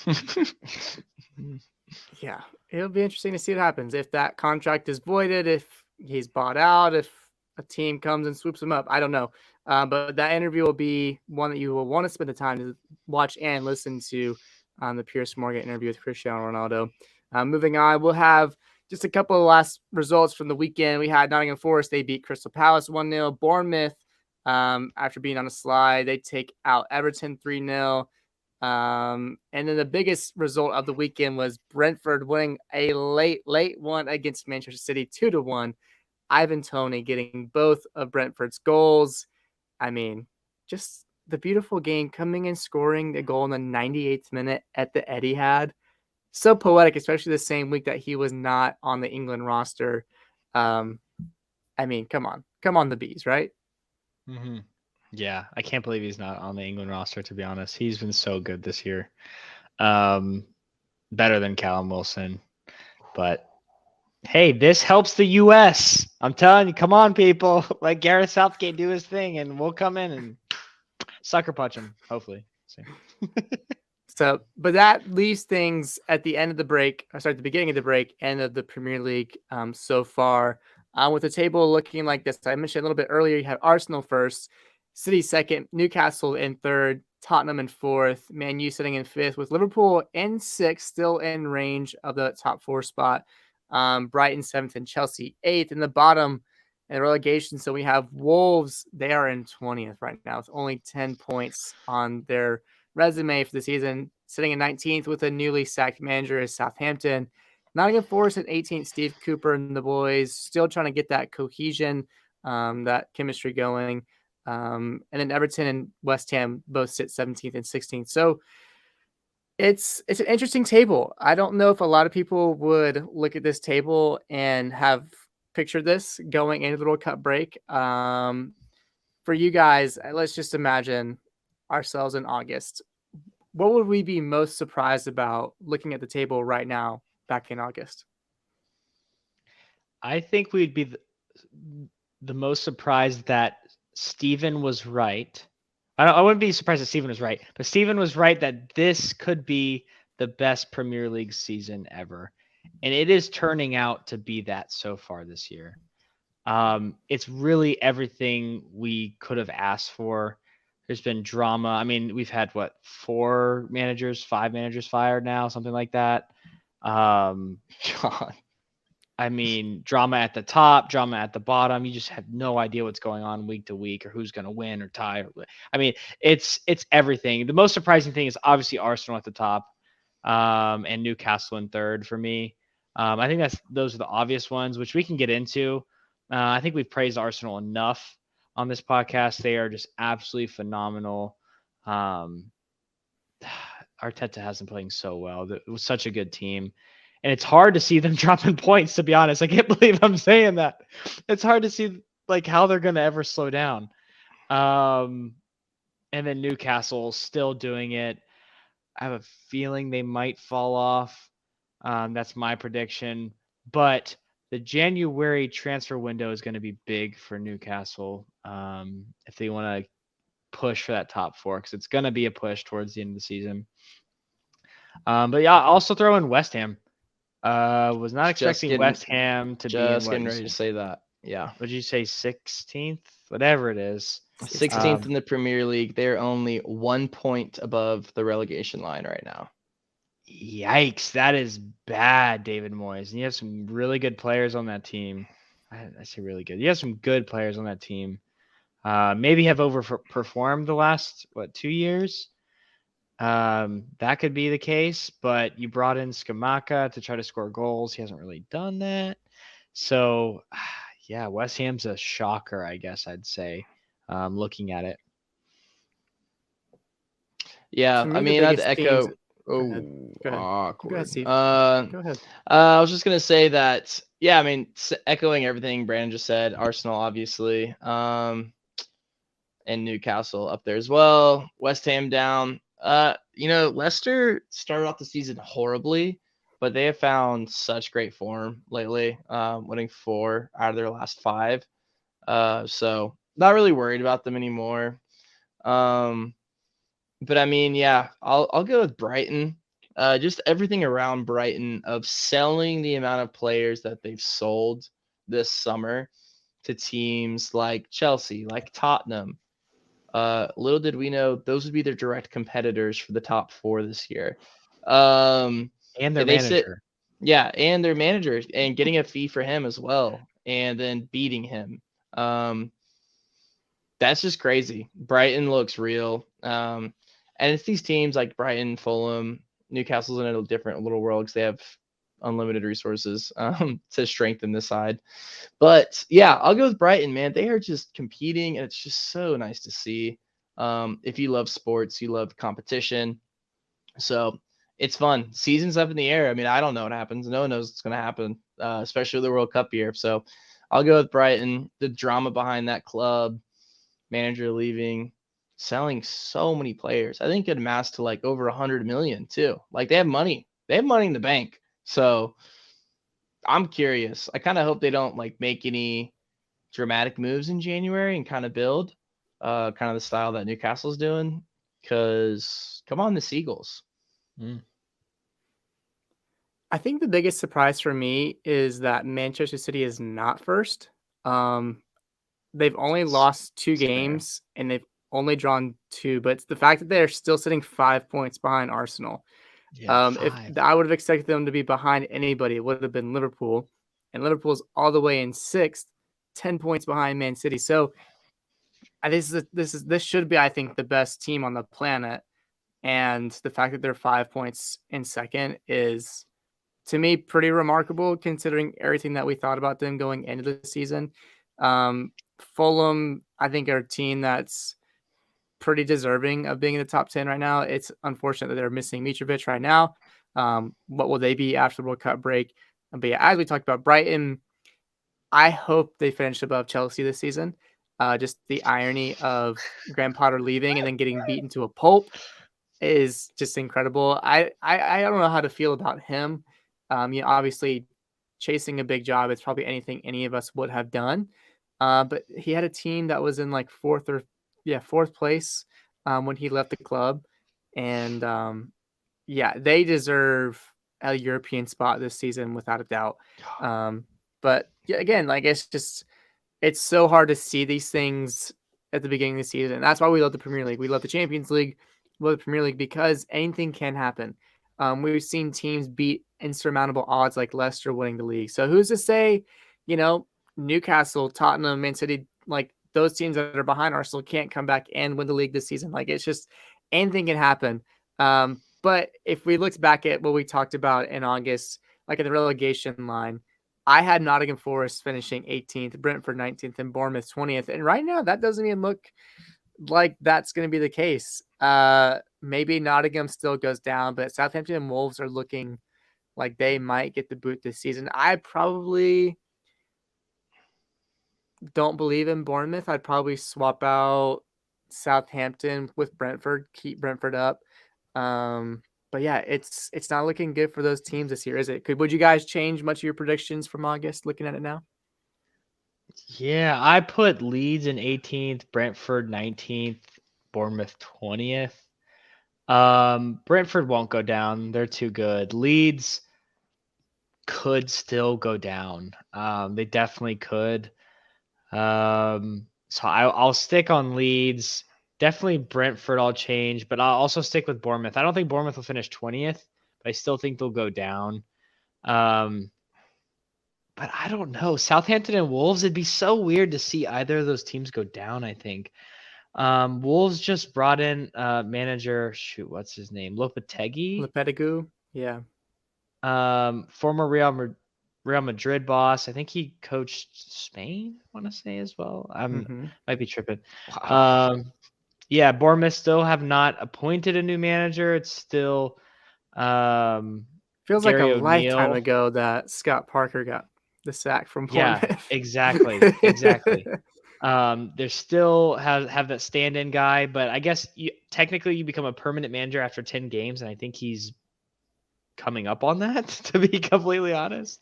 Yeah, it'll be interesting to see what happens if that contract is voided, if he's bought out, if a team comes and swoops him up. I don't know. But that interview will be one that you will want to spend the time to watch and listen to on the Pierce Morgan interview with Cristiano Ronaldo. Moving on, we'll have just a couple of last results from the weekend. We had Nottingham Forest. They beat Crystal Palace 1-0. Bournemouth, after being on a slide, they take out Everton 3-0. And then the biggest result of the weekend was Brentford winning a late one against Manchester City 2-1. Ivan Toney getting both of Brentford's goals. I mean, just the beautiful game, coming and scoring the goal in the 98th minute at the Etihad. So poetic, especially the same week that he was not on the England roster. Um, I mean, come on, the bees, right? Mm-hmm. Yeah, I can't believe he's not on the England roster. To be honest, he's been so good this year. Better than Callum Wilson, but hey, this helps the U.S. I'm telling you, come on, people. Let Gareth Southgate do his thing, and we'll come in and sucker punch him, hopefully. See. So, but that leaves things at the end of the break, or sorry, at the beginning of the break, end of the Premier League so far. With the table looking like this, I mentioned a little bit earlier, you have Arsenal first, City second, Newcastle in third, Tottenham in fourth, Man U sitting in fifth, with Liverpool in sixth, still in range of the top four spot. Brighton seventh and Chelsea eighth. In the bottom in relegation, so we have Wolves. They are in 20th right now with only 10 points on their resume for the season, sitting in 19th with a newly sacked manager is Southampton. Nottingham Forest at 18th, Steve Cooper and the boys still trying to get that cohesion, that chemistry going. And then Everton and West Ham both sit 17th and 16th. So it's an interesting table. I don't know if a lot of people would look at this table and have pictured this going into the World Cup break. For you guys, let's just imagine ourselves in August. What would we be most surprised about looking at the table right now back in August? I think we'd be the most surprised that Steven was right. I wouldn't be surprised that Steven was right, but Steven was right that this could be the best Premier League season ever. And it is turning out to be that so far this year. It's really everything we could have asked for. There's been drama. I mean, we've had what, 5 managers fired now, something like that. God. I mean, drama at the top, drama at the bottom. You just have no idea what's going on week to week or who's going to win or tie. I mean, it's everything. The most surprising thing is obviously Arsenal at the top, and Newcastle in third for me. I think those are the obvious ones, which we can get into. I think we've praised Arsenal enough on this podcast. They are just absolutely phenomenal. Arteta has them playing so well. It was such a good team. And it's hard to see them dropping points, to be honest. I can't believe I'm saying that. It's hard to see like how they're going to ever slow down. And then Newcastle still doing it. I have a feeling they might fall off. That's my prediction. But the January transfer window is going to be big for Newcastle if they want to push for that top four, because it's going to be a push towards the end of the season. But yeah, I'll also throw in West Ham. Was not expecting West Ham to be in Just getting ready to say that. Yeah. What did you say, 16th? Whatever it is. 16th in the Premier League. They're only 1 point above the relegation line right now. Yikes, that is bad, David Moyes. And you have some really good players on that team. I say really good. You have some good players on that team. Maybe have overperformed the last 2 years. That could be the case, but you brought in Skamaka to try to score goals. He hasn't really done that. So, yeah, West Ham's a shocker, I guess I'd say, looking at it. Yeah, For I me, the mean, I'd biggest teams. echo. Go ahead. Oh, Go ahead. Go ahead, awkward. Steve. Go ahead. I was just gonna say that. Yeah, I mean, echoing everything Brandon just said. Arsenal, obviously. And Newcastle up there as well. West Ham down. Leicester started off the season horribly, but they have found such great form lately, winning 4 out of their last 5. So not really worried about them anymore. Um, but I mean, yeah, I'll go with Brighton. Just everything around Brighton of selling the amount of players that they've sold this summer to teams like Chelsea, like Tottenham. Little did we know those would be their direct competitors for the top 4 this year. And their They sit, manager. yeah, and their manager, and getting a fee for him as well, and then beating him. That's just crazy. Brighton looks real. And it's these teams like Brighton, Fulham, Newcastle's in a different little world because they have unlimited resources to strengthen this side. But yeah, I'll go with Brighton, man. They are just competing, and it's just so nice to see. If you love sports, you love competition. So it's fun. Season's up in the air. I mean, I don't know what happens. No one knows what's going to happen, especially with the World Cup year. So I'll go with Brighton. The drama behind that club, manager leaving, selling so many players. I think it amassed to like over 100 million too. Like they have money. They have money in the bank. So I'm curious. I kind of hope they don't like make any dramatic moves in January and kind of build kind of the style that Newcastle's doing. Because come on, the Seagulls. Mm. I think the biggest surprise for me is that Manchester City is not first. Um, they've only lost 2 It's fair. games and they've only drawn 2, but it's the fact that they're still sitting 5 points behind Arsenal. Yeah, If 5. I would have expected them to be behind anybody, it would have been Liverpool, and Liverpool's all the way in 6th, 10 points behind Man City. So this should be, I think, the best team on the planet, and the fact that they're 5 points in second is, to me, pretty remarkable considering everything that we thought about them going into the season. Fulham, I think, are a team that's pretty deserving of being in the top 10 right now. It's unfortunate that they're missing Mitrovic right now. What will they be after the World Cup break? But yeah, as we talked about, Brighton, I hope they finish above Chelsea this season. Just the irony of Graham Potter leaving and then getting beaten to a pulp is just incredible. I don't know how to feel about him. Obviously chasing a big job is probably anything any of us would have done. But he had a team that was in like fourth place when he left the club, and yeah, they deserve a European spot this season without a doubt. But yeah, again, like it's so hard to see these things at the beginning of the season. And that's why we love the Premier League. We love the Champions League. We love the Premier League because anything can happen. We've seen teams beat insurmountable odds like Leicester winning the league. So who's to say, you know, Newcastle, Tottenham, Man City, like those teams that are behind Arsenal can't come back and win the league this season. Like it's just anything can happen. But if we looked back at what we talked about in August, like in the relegation line, I had Nottingham Forest finishing 18th, Brentford 19th, and Bournemouth 20th. And right now, that doesn't even look like that's going to be the case. Maybe Nottingham still goes down, but Southampton and Wolves are looking like they might get the boot this season. I probably don't believe in Bournemouth. I'd probably swap out Southampton with Brentford, keep Brentford up. But yeah, it's not looking good for those teams this year, is it? Would you guys change much of your predictions from August looking at it now? Yeah, I put Leeds in 18th, Brentford 19th, Bournemouth 20th. Brentford won't go down. They're too good. Leeds could still go down. They definitely could. So I'll stick on Leeds. Definitely Brentford I'll change, but I'll also stick with Bournemouth. I don't think Bournemouth will finish 20th, but I still think they'll go down. But I don't know. Southampton and Wolves, it'd be so weird to see either of those teams go down, I think. Wolves just brought in manager, what's his name? Lopetegui. Lopetegui, yeah. Former Real Madrid boss. I think he coached Spain, I want to say as well. Mm-hmm. Might be tripping. Wow. Yeah, Bournemouth still have not appointed a new manager. It's still Feels like a Gary lifetime O'Neill. ago that Scott Parker got the sack from Yeah, Bournemouth. exactly. They still have that stand-in guy, but I guess technically you become a permanent manager after 10 games, and I think he's coming up on that, to be completely honest.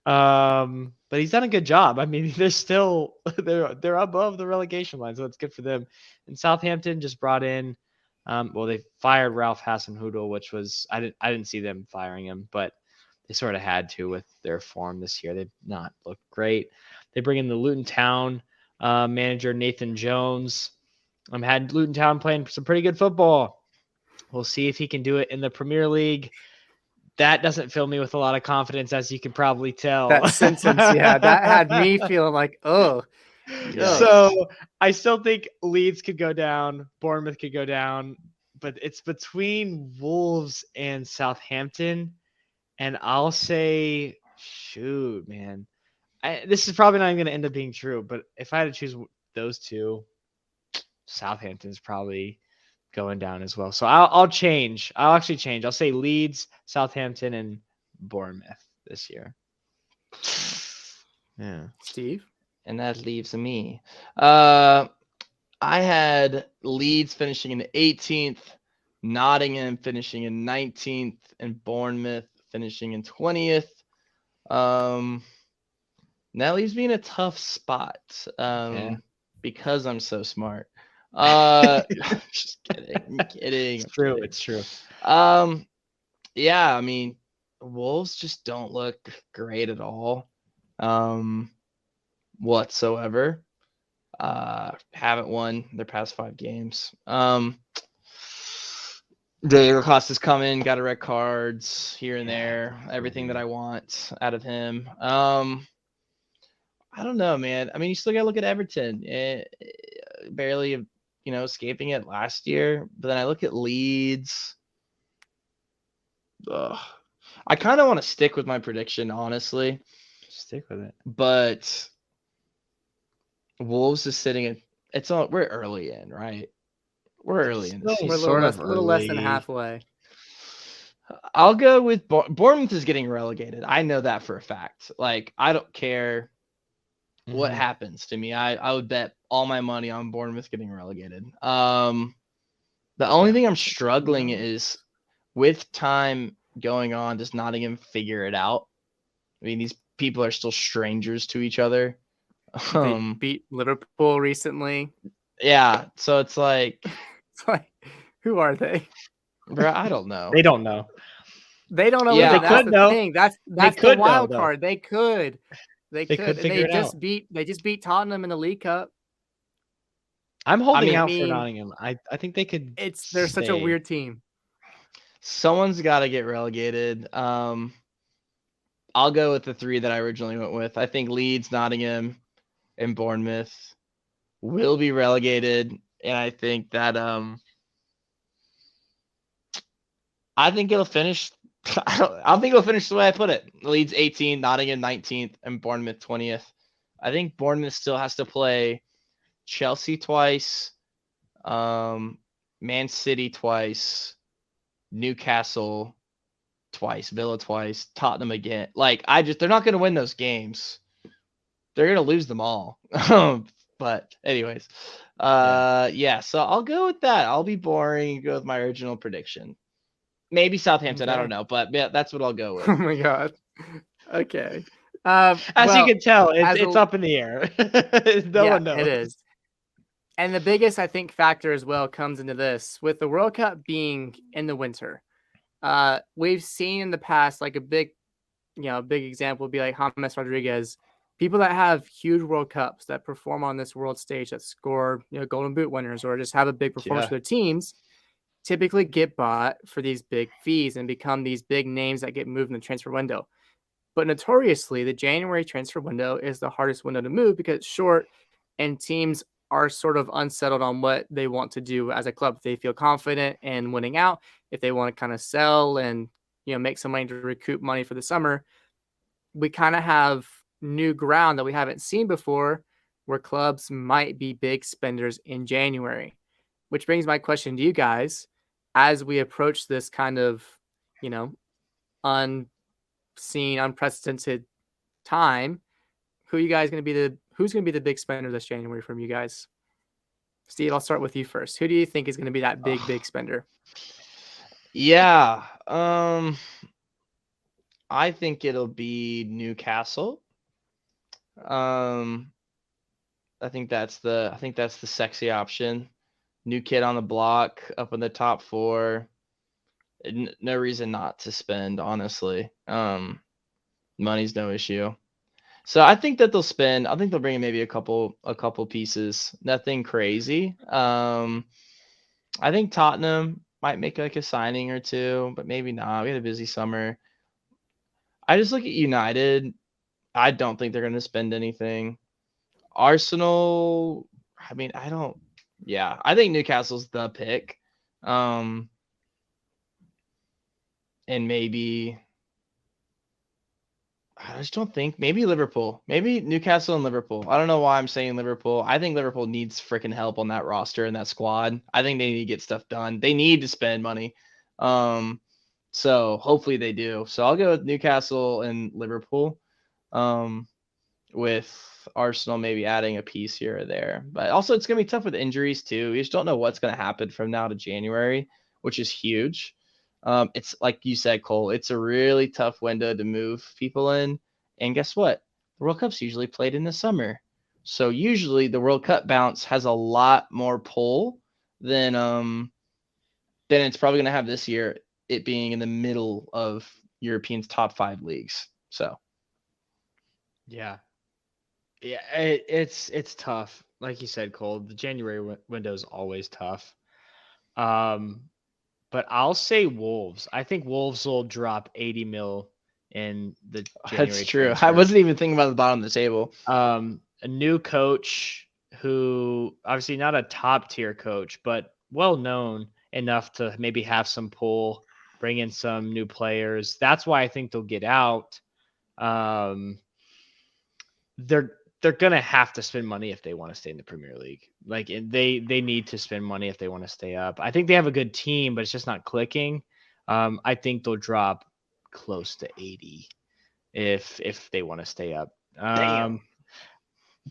But he's done a good job. I mean, they're still they're above the relegation line, so it's good for them. And Southampton just brought in, well, they fired Ralph Hasenhüttl, which was I didn't see them firing him, but they sort of had to with their form this year. They've not looked great. They bring in the Luton Town manager Nathan Jones. Had Luton Town playing some pretty good football. We'll see if he can do it in the Premier League. That doesn't fill me with a lot of confidence, as you can probably tell. That sentence, yeah, that had me feeling like, oh. So I still think Leeds could go down, Bournemouth could go down, but it's between Wolves and Southampton. And I'll say, shoot, man, this is probably not even going to end up being true, but if I had to choose those two, Southampton's probably going down as well. So I'll change. I'll actually change. I'll say Leeds, Southampton, and Bournemouth this year. Yeah. Steve? And that leaves me. I had Leeds finishing in 18th, Nottingham finishing in 19th, and Bournemouth finishing in 20th. That leaves me in a tough spot because I'm so smart. Just kidding. It's true. Kidding. It's true. Yeah, I mean, Wolves just don't look great at all. Whatsoever. Haven't won their past 5 games. Diego Costa's come in, got a red cards here and there, everything that I want out of him. I don't know, man. I mean, you still gotta look at Everton. Barely, escaping it last year. But then I look at Leeds. I kind of want to stick with my prediction, honestly. Stick with it. But Wolves is sitting at we're early in, right? We're early in the season. We're a little less than halfway. I'll go with Bournemouth is getting relegated. I know that for a fact. Like, I don't care what happens to me. I would bet all my money on Bournemouth getting relegated. The only thing I'm struggling is with time going on, does Nottingham figure it out? I mean, these people are still strangers to each other. They beat Liverpool recently. Yeah, so it's like, who are they? Bro, I don't know. They don't know. They don't know. Yeah, either. That's the thing. That's the wild card. Though. They could. They could figure it out. They just beat Tottenham in the League Cup. I'm holding out for Nottingham. I think they could. They're such a weird team. Someone's got to get relegated. I'll go with the 3 that I originally went with. I think Leeds, Nottingham, and Bournemouth will be relegated, and I think that I think it'll finish. I think it'll finish the way I put it. Leeds 18, Nottingham 19th, and Bournemouth 20th. I think Bournemouth still has to play Chelsea twice, Man City twice, Newcastle twice, Villa twice, Tottenham again. Like, they're not going to win those games. They're going to lose them all. But anyways, yeah. So I'll go with that. I'll be boring and go with my original prediction. Maybe Southampton. Okay. I don't know, but yeah, that's what I'll go with. Oh my god. Okay. As you can tell, it's up in the air. No one knows. It is. And the biggest, I think, factor as well comes into this with the World Cup being in the winter. We've seen in the past, like a big example would be like James Rodriguez, people that have huge World Cups that perform on this world stage that score, Golden Boot winners or just have a big performance for their teams, typically get bought for these big fees and become these big names that get moved in the transfer window. But notoriously, the January transfer window is the hardest window to move because it's short and teams are sort of unsettled on what they want to do as a club. If they feel confident in winning out, if they want to kind of sell and, make some money to recoup money for the summer, we kind of have new ground that we haven't seen before where clubs might be big spenders in January. which brings my question to you guys as we approach this kind of, you know, unseen, unprecedented time. Who's going to be the big spender this January from you guys? Steve, I'll start with you first. Who do you think is going to be that big spender? Yeah. I think it'll be Newcastle. Um, I think that's the sexy option. New kid on the block, up in the top four. No reason not to spend, honestly. Money's no issue. So I think that they'll spend. I think they'll bring in maybe a couple pieces. Nothing crazy. I think Tottenham might make like a signing or two, but maybe not. We had a busy summer. I just look at United. I don't think they're going to spend anything. Arsenal, I mean, I don't. Yeah, I think Newcastle's the pick. And maybe I just don't think maybe Liverpool, maybe Newcastle and Liverpool. I don't know why I'm saying Liverpool. I think Liverpool needs freaking help on that roster and that squad. I think they need to get stuff done. They need to spend money. So hopefully they do. So I'll go with Newcastle and Liverpool. With Arsenal maybe adding a piece here or there. But also it's gonna be tough with injuries too. You just don't know what's gonna happen from now to January, which is huge. It's like you said, Cole, it's a really tough window to move people in. And guess what? The World Cup's usually played in the summer. So usually the World Cup bounce has a lot more pull than it's probably gonna have this year, it being in the middle of Europeans' top 5 leagues. So Yeah. Yeah, it's tough. Like you said, Cole, the January window is always tough. But I'll say Wolves. I think Wolves will drop 80 mil in the January that's true. I transfer. wasn't even thinking about the bottom of the table. A new coach who obviously not a top tier coach, but well known enough to maybe have some pull, bring in some new players. That's why I think they'll get out. They're gonna have to spend money if they want to stay in the Premier League. Like they need to spend money if they want to stay up. I think they have a good team, but it's just not clicking. I think they'll drop close to 80 if they want to stay up. Damn.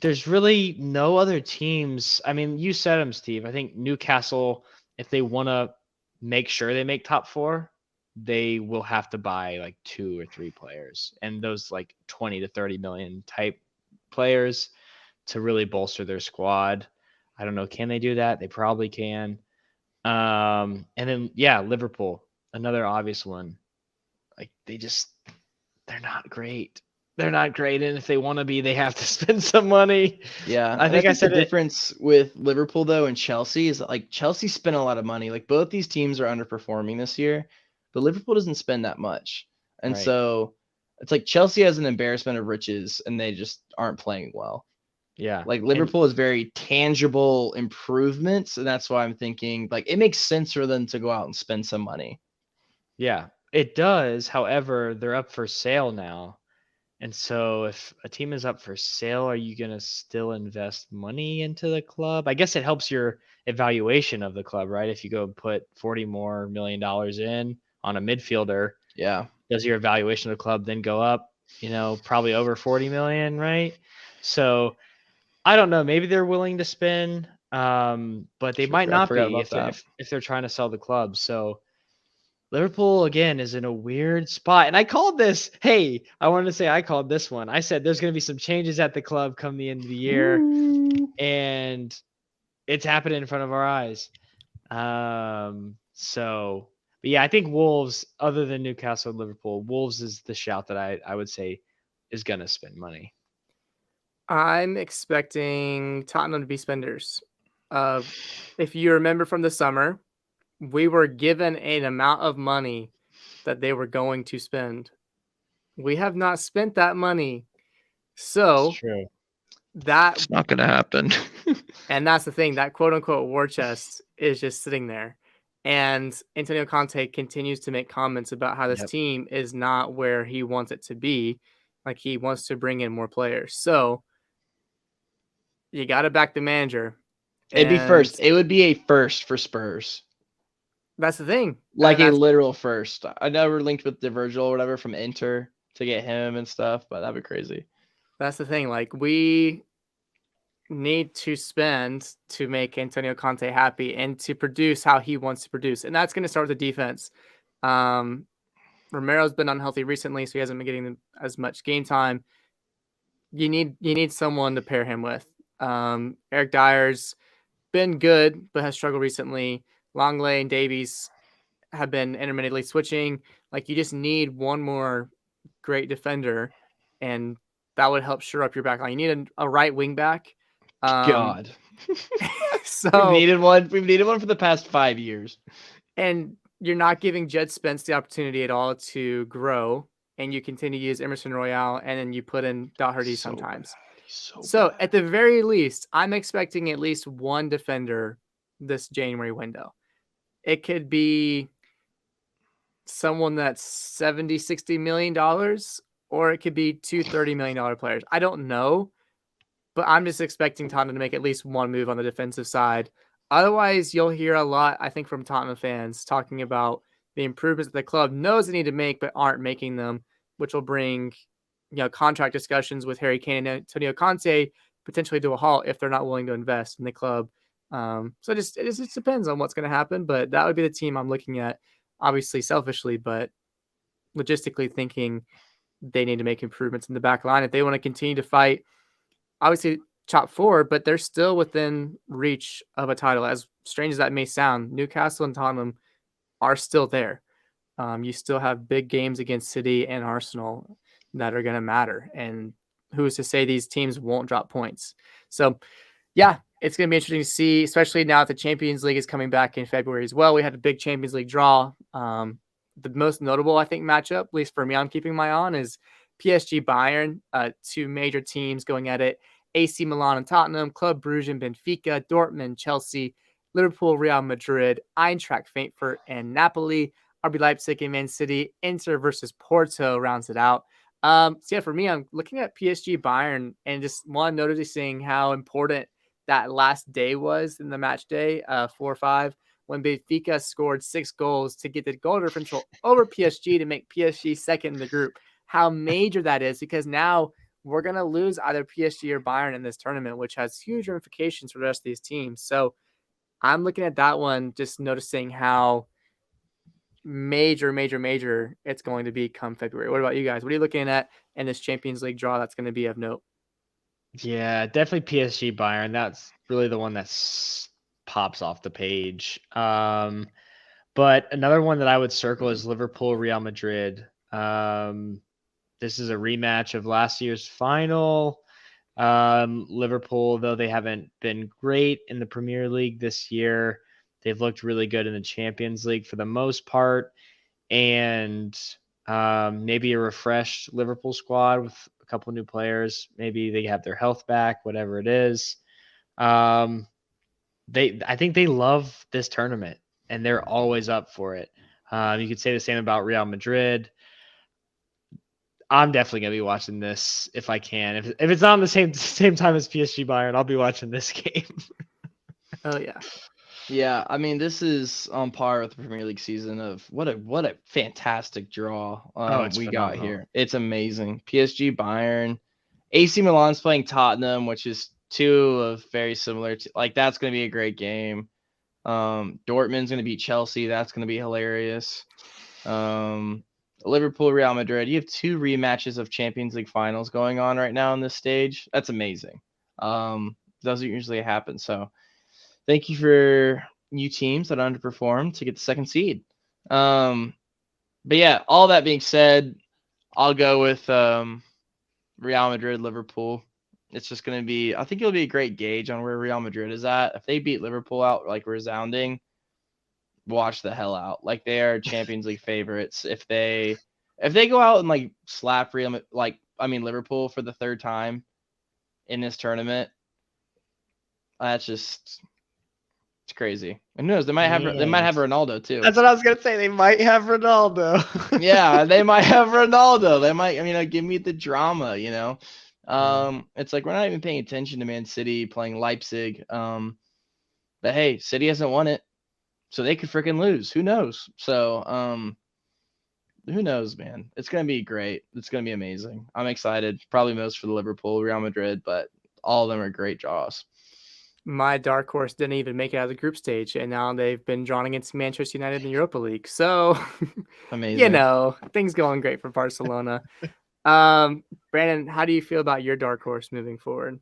There's really no other teams. I mean, you said them, Steve. I think Newcastle, if they want to make sure they make top 4, they will have to buy like 2 or 3 players, and those like 20 to 30 million type players to really bolster their squad. I don't know. Can they do that? They probably can. And then, yeah, Liverpool, another obvious one. Like they're not great. They're not great. And if they want to be, they have to spend some money. Yeah. I think I said the difference with Liverpool though and Chelsea is that like Chelsea spent a lot of money. Like both these teams are underperforming this year, but Liverpool doesn't spend that much. And Right. so it's like Chelsea has an embarrassment of riches and they just aren't playing well. Yeah. Like Liverpool is very tangible improvements, and that's why I'm thinking like it makes sense for them to go out and spend some money. Yeah, it does. However, they're up for sale now. And so if a team is up for sale, are you going to still invest money into the club? I guess it helps your evaluation of the club, right? If you go and put $40 million more in on a midfielder, Yeah. does your evaluation of the club then go up, probably over 40 million, right? So I don't know. Maybe they're willing to spend, but they might I not forgot be about that. if they're trying to sell the club. So Liverpool again is in a weird spot. And I called this. Hey, I wanted to say I called this one. I said there's going to be some changes at the club come the end of the year. Ooh. And it's happening in front of our eyes. But yeah, I think Wolves, other than Newcastle and Liverpool, Wolves is the shout that I would say is going to spend money. I'm expecting Tottenham to be spenders. If you remember from the summer, we were given an amount of money that they were going to spend. We have not spent that money. So true. that It's not gonna happen. and that's the thing, that quote unquote war chest is just sitting there. And Antonio Conte continues to make comments about how this Yep. team is not where he wants it to be. Like he wants to bring in more players. So you got to back the manager. It'd be And first. It would be a first for Spurs. that's the thing. Like And a that's literal first. I know we're linked with Virgil or whatever from Inter to get him and stuff, but that'd be crazy. the thing. Like, we need to spend to make Antonio Conte happy and to produce how he wants to produce. And that's going to start with the defense. Romero's been unhealthy recently, so he hasn't been getting as much game time. You need someone to pair him with. Eric Dyer's been good, but has struggled recently. Longley and Davies have been intermittently switching. Like, you just need one more great defender, and that would help shore up your back line. You need a right wing back. God. So We've needed one. We've needed one for the past 5 years. and you're not giving Jed Spence the opportunity at all to grow, and you continue to use Emerson Royale, and then you put in Doherty So sometimes. bad. He's So bad. at the very least, I'm expecting at least one defender this January window. It could be someone that's 70, $60 million, or it could be two $30 million players. I don't know, but I'm just expecting Tottenham to make at least one move on the defensive side. Otherwise, you'll hear a lot, I think, from Tottenham fans talking about the improvements that the club knows they need to make but aren't making them, which will bring, contract discussions with Harry Kane and Antonio Conte potentially to a halt if they're not willing to invest in the club. So it just depends on what's going to happen, but that would be the team I'm looking at, obviously selfishly, but logistically thinking they need to make improvements in the back line if they want to continue to fight. Obviously, top four, but they're still within reach of a title. As strange as that may sound, Newcastle and Tottenham are still there. You still have big games against City and Arsenal that are going to matter. And who's to say these teams won't drop points? So, yeah, it's going to be interesting to see, especially now that the Champions League is coming back in February as well. We had a big Champions League draw. The most notable, I think, matchup, at least for me, I'm keeping my eye on, is PSG Bayern, two major teams going at it. AC Milan and Tottenham, Club Brugge and Benfica, Dortmund, Chelsea, Liverpool, Real Madrid, Eintracht Frankfurt, and Napoli. RB Leipzig and Man City. Inter versus Porto rounds it out. So yeah, for me, I'm looking at PSG Bayern and just noticing how important that last day was in the match day, 4-5, when Benfica scored 6 goals to get the goal differential over PSG to make PSG second in the group. How major that is, because now we're going to lose either PSG or Bayern in this tournament, which has huge ramifications for the rest of these teams. So I'm looking at that one, just noticing how major it's going to be come February. What about you guys? What are you looking at in this Champions League draw that's going to be of note? Yeah, definitely PSG Bayern. That's really the one that pops off the page. But another one that I would circle is Liverpool Real Madrid. This is a rematch of last year's final. Liverpool, though they haven't been great in the Premier League this year, they've looked really good in the Champions League for the most part. And maybe a refreshed Liverpool squad with a couple new players. Maybe they have their health back, whatever it is. I think they love this tournament, and they're always up for it. You could say the same about Real Madrid. I'm definitely gonna be watching this if I can. If it's not on the same time as PSG Bayern, I'll be watching this game. Oh yeah. Yeah, I mean, this is on par with the Premier League season of what a fantastic draw It's we got phenomenal. here. It's amazing. PSG Bayern, AC Milan's playing Tottenham, which is two of very similar. Like, that's going to be a great game. Dortmund's going to beat Chelsea. That's going to be hilarious. Liverpool, Real Madrid. You have two rematches of Champions League finals going on right now on this stage. That's amazing. Doesn't usually happen. So thank you for you teams that underperformed to get the second seed. But yeah, all that being said, I'll go with Real Madrid, Liverpool. It's just going to be, I think it'll be a great gauge on where Real Madrid is at. If they beat Liverpool out like resounding, watch the hell out. Like, they are Champions League favorites. If they go out and like slap Liverpool for the third time in this tournament, that's just, it's crazy. And who knows? They might have Ronaldo too. That's what I was gonna say. They might have Ronaldo. Yeah, they might have Ronaldo. They might, give me the drama. It's like we're not even paying attention to Man City playing Leipzig. But hey, City hasn't won it, so they could freaking lose. Who knows? So who knows, man? It's gonna be great. It's gonna be amazing. I'm excited. Probably most for the Liverpool, Real Madrid, but all of them are great draws. My dark horse didn't even make it out of the group stage, and now they've been drawn against Manchester United in the Europa League. So, Amazing. things going great for Barcelona. Brandon, how do you feel about your dark horse moving forward?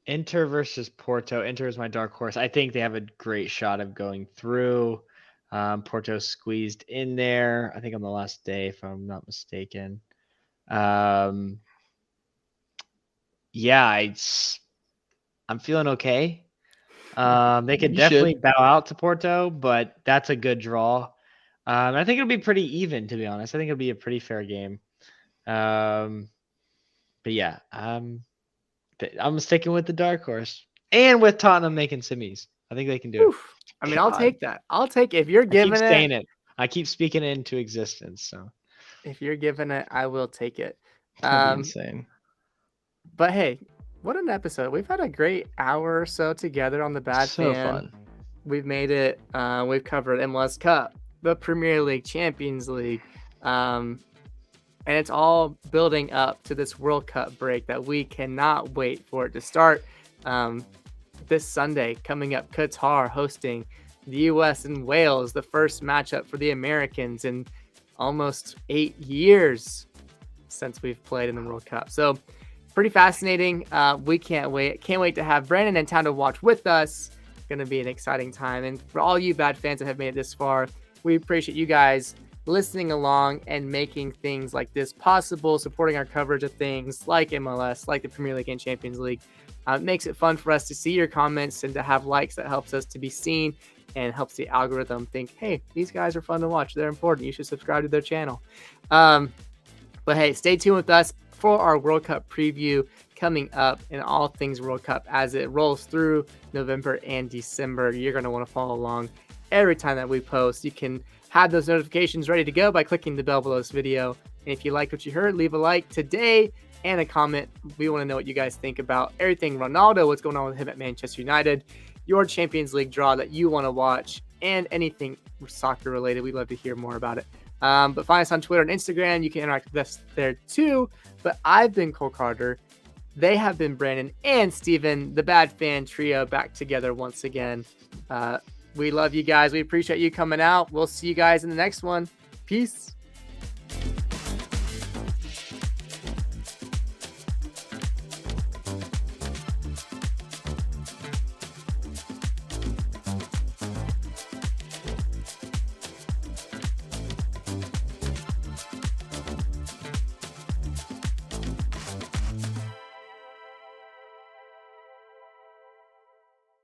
Inter versus Porto. Inter is my dark horse. I think they have a great shot of going through. Porto squeezed in there, I think on the last day, if I'm not mistaken. Yeah, I'm feeling okay. They could You definitely should. bow out to Porto, but that's a good draw. I think it'll be pretty even, to be honest. I think it'll be a pretty fair game. But yeah, I'm sticking with the dark horse and with Tottenham making semis. I think they can do it. Oof. I mean, I'll God. take that. I'll take it. If you're I keep giving saying it, it. I keep speaking it into existence. So if you're giving it, I will take it. That'd be insane. But hey, what an episode. We've had a great hour or so together on the Bad So Fan. fun. We've made it. We've covered MLS Cup, the Premier League, Champions League, and it's all building up to this World Cup break that we cannot wait for it to start. This Sunday, coming up, Qatar hosting the U.S. and Wales, the first matchup for the Americans in almost 8 years since we've played in the World Cup. So pretty fascinating. We can't wait. Can't wait to have Brandon in town to watch with us. Going to be an exciting time. And for all you bad fans that have made it this far, we appreciate you guys listening along and making things like this possible, supporting our coverage of things like MLS, like the Premier League and Champions League. It makes it fun for us to see your comments and to have likes. That helps us to be seen and helps the algorithm think, hey, these guys are fun to watch. They're important. You should subscribe to their channel. But hey, stay tuned with us for our World Cup preview coming up and all things World Cup as it rolls through November and December. You're going to want to follow along every time that we post. You can have those notifications ready to go by clicking the bell below this video. And if you liked what you heard, leave a like today and a comment. We want to know what you guys think about everything Ronaldo, what's going on with him at Manchester United, your Champions League draw that you want to watch, and anything soccer related. We'd love to hear more about it. But find us on Twitter and Instagram. You can interact with us there too. But I've been Cole Carter. They have been Brandon and Steven, the Bad Fan Trio, back together once again. We love you guys. We appreciate you coming out. We'll see you guys in the next one. Peace.